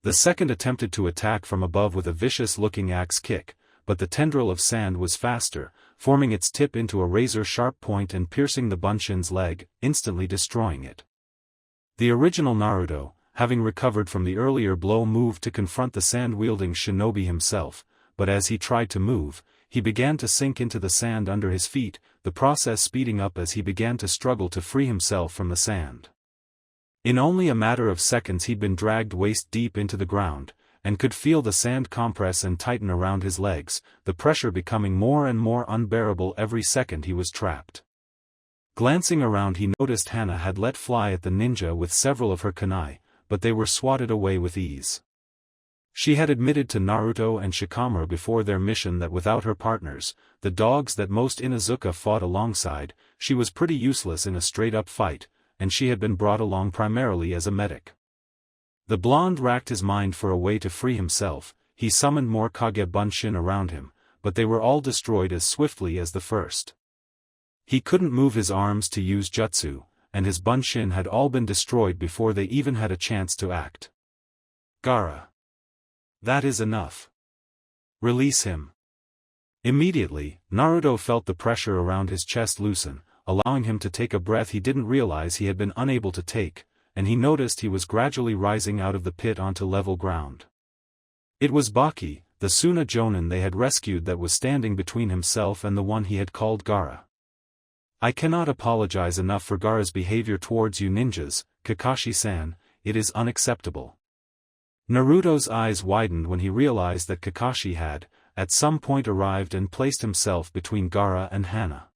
The second attempted to attack from above with a vicious-looking axe kick, but the tendril of sand was faster, forming its tip into a razor-sharp point and piercing the Bunshin's leg, instantly destroying it. The original Naruto, having recovered from the earlier blow, moved to confront the sand-wielding shinobi himself, but as he tried to move, he began to sink into the sand under his feet, the process speeding up as he began to struggle to free himself from the sand. In only a matter of seconds he'd been dragged waist-deep into the ground, and could feel the sand compress and tighten around his legs, the pressure becoming more and more unbearable every second he was trapped. Glancing around he noticed Hana had let fly at the ninja with several of her kunai, but they were swatted away with ease. She had admitted to Naruto and Shikamaru before their mission that without her partners, the dogs that most Inuzuka fought alongside, she was pretty useless in a straight-up fight, and she had been brought along primarily as a medic. The blonde racked his mind for a way to free himself. He summoned more Kage Bunshin around him, but they were all destroyed as swiftly as the first. He couldn't move his arms to use jutsu, and his Bunshin had all been destroyed before they even had a chance to act. Gaara. That is enough. Release him. Immediately, Naruto felt the pressure around his chest loosen, allowing him to take a breath he didn't realize he had been unable to take, and he noticed he was gradually rising out of the pit onto level ground. It was Baki, the Suna Jonin they had rescued, that was standing between himself and the one he had called Gaara. I cannot apologize enough for Gaara's behavior towards you ninjas, Kakashi-san, it is unacceptable. Naruto's eyes widened when he realized that Kakashi had, at some point, arrived and placed himself between Gaara and Hana.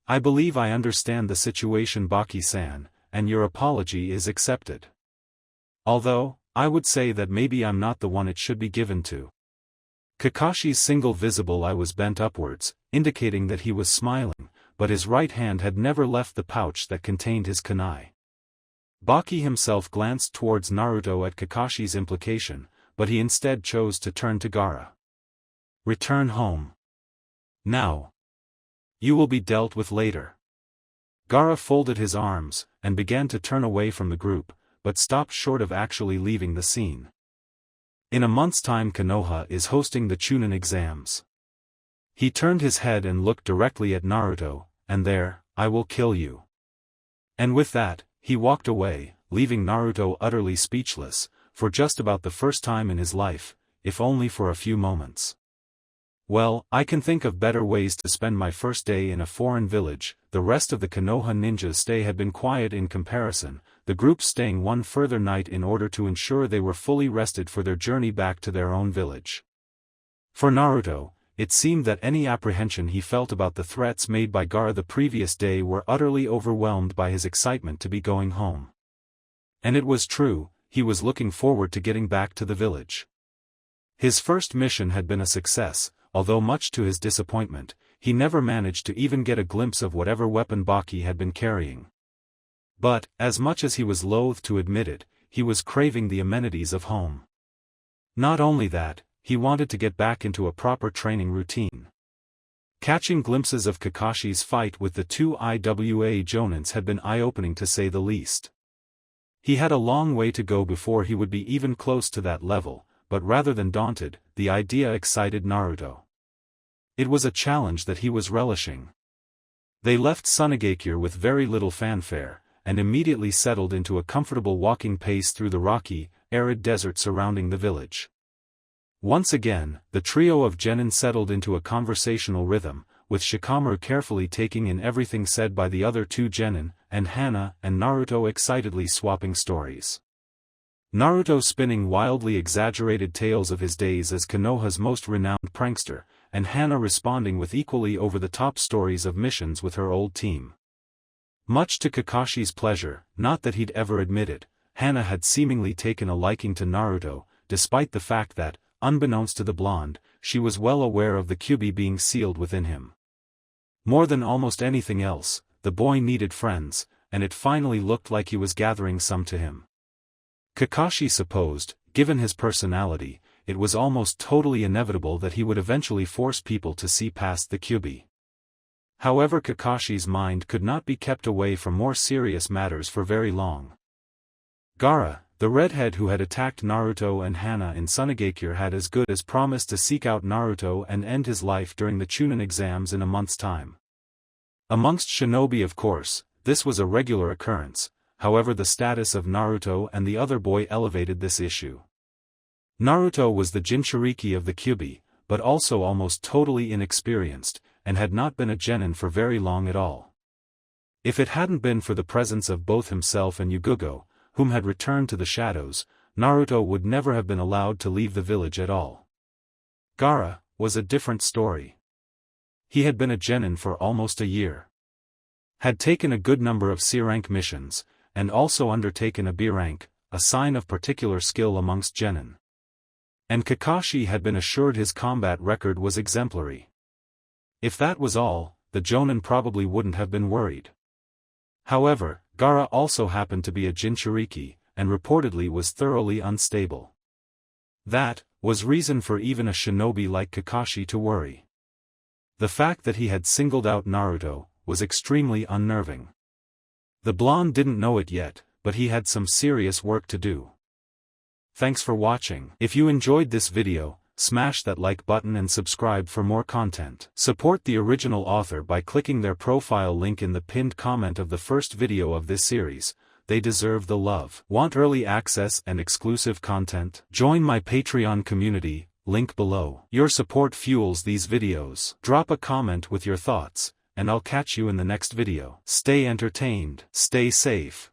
I believe I understand the situation, Baki-san, and your apology is accepted. Although, I would say that maybe I'm not the one it should be given to. Kakashi's single visible eye was bent upwards, indicating that he was smiling, but his right hand had never left the pouch that contained his kunai. Baki himself glanced towards Naruto at Kakashi's implication, but he instead chose to turn to Gaara. Return home. Now. You will be dealt with later. Gaara folded his arms, and began to turn away from the group, but stopped short of actually leaving the scene. In a month's time Konoha is hosting the Chunin exams. He turned his head and looked directly at Naruto, and there, I will kill you. And with that, he walked away, leaving Naruto utterly speechless, for just about the first time in his life, if only for a few moments. Well, I can think of better ways to spend my first day in a foreign village. The rest of the Konoha ninjas' stay had been quiet in comparison, the group staying one further night in order to ensure they were fully rested for their journey back to their own village. For Naruto, it seemed that any apprehension he felt about the threats made by Gaara the previous day were utterly overwhelmed by his excitement to be going home. And it was true, he was looking forward to getting back to the village. His first mission had been a success, although much to his disappointment, he never managed to even get a glimpse of whatever weapon Baki had been carrying. But, as much as he was loath to admit it, he was craving the amenities of home. Not only that, he wanted to get back into a proper training routine. Catching glimpses of Kakashi's fight with the two IWA Jonins had been eye-opening to say the least. He had a long way to go before he would be even close to that level, but rather than daunted, the idea excited Naruto. It was a challenge that he was relishing. They left Sunagakure with very little fanfare, and immediately settled into a comfortable walking pace through the rocky, arid desert surrounding the village. Once again, the trio of genin settled into a conversational rhythm, with Shikamaru carefully taking in everything said by the other two genin, and Hana and Naruto excitedly swapping stories. Naruto spinning wildly exaggerated tales of his days as Konoha's most renowned prankster, and Hana responding with equally over-the-top stories of missions with her old team. Much to Kakashi's pleasure, not that he'd ever admit it, Hana had seemingly taken a liking to Naruto, despite the fact that, unbeknownst to the blonde, she was well aware of the Kyuubi being sealed within him. More than almost anything else, the boy needed friends, and it finally looked like he was gathering some to him. Kakashi supposed, given his personality, it was almost totally inevitable that he would eventually force people to see past the Kyuubi. However, Kakashi's mind could not be kept away from more serious matters for very long. Gaara, the redhead who had attacked Naruto and Hana in Sunagakure, had as good as promised to seek out Naruto and end his life during the Chunin exams in a month's time. Amongst shinobi, of course, this was a regular occurrence, however the status of Naruto and the other boy elevated this issue. Naruto was the Jinchuriki of the Kyuubi, but also almost totally inexperienced, and had not been a genin for very long at all. If it hadn't been for the presence of both himself and Yugo, whom had returned to the shadows, Naruto would never have been allowed to leave the village at all. Gaara was a different story. He had been a genin for almost a year. Had taken a good number of C-rank missions, and also undertaken a B rank, a sign of particular skill amongst genin. And Kakashi had been assured his combat record was exemplary. If that was all, the Jonin probably wouldn't have been worried. However, Gaara also happened to be a Jinchuriki, and reportedly was thoroughly unstable. That was reason for even a shinobi like Kakashi to worry. The fact that he had singled out Naruto was extremely unnerving. The blonde didn't know it yet, but he had some serious work to do. Thanks for watching. If you enjoyed this video, smash that like button and subscribe for more content. Support the original author by clicking their profile link in the pinned comment of the first video of this series. They deserve the love. Want early access and exclusive content? Join my Patreon community, link below. Your support fuels these videos. Drop a comment with your thoughts, and I'll catch you in the next video. Stay entertained, stay safe.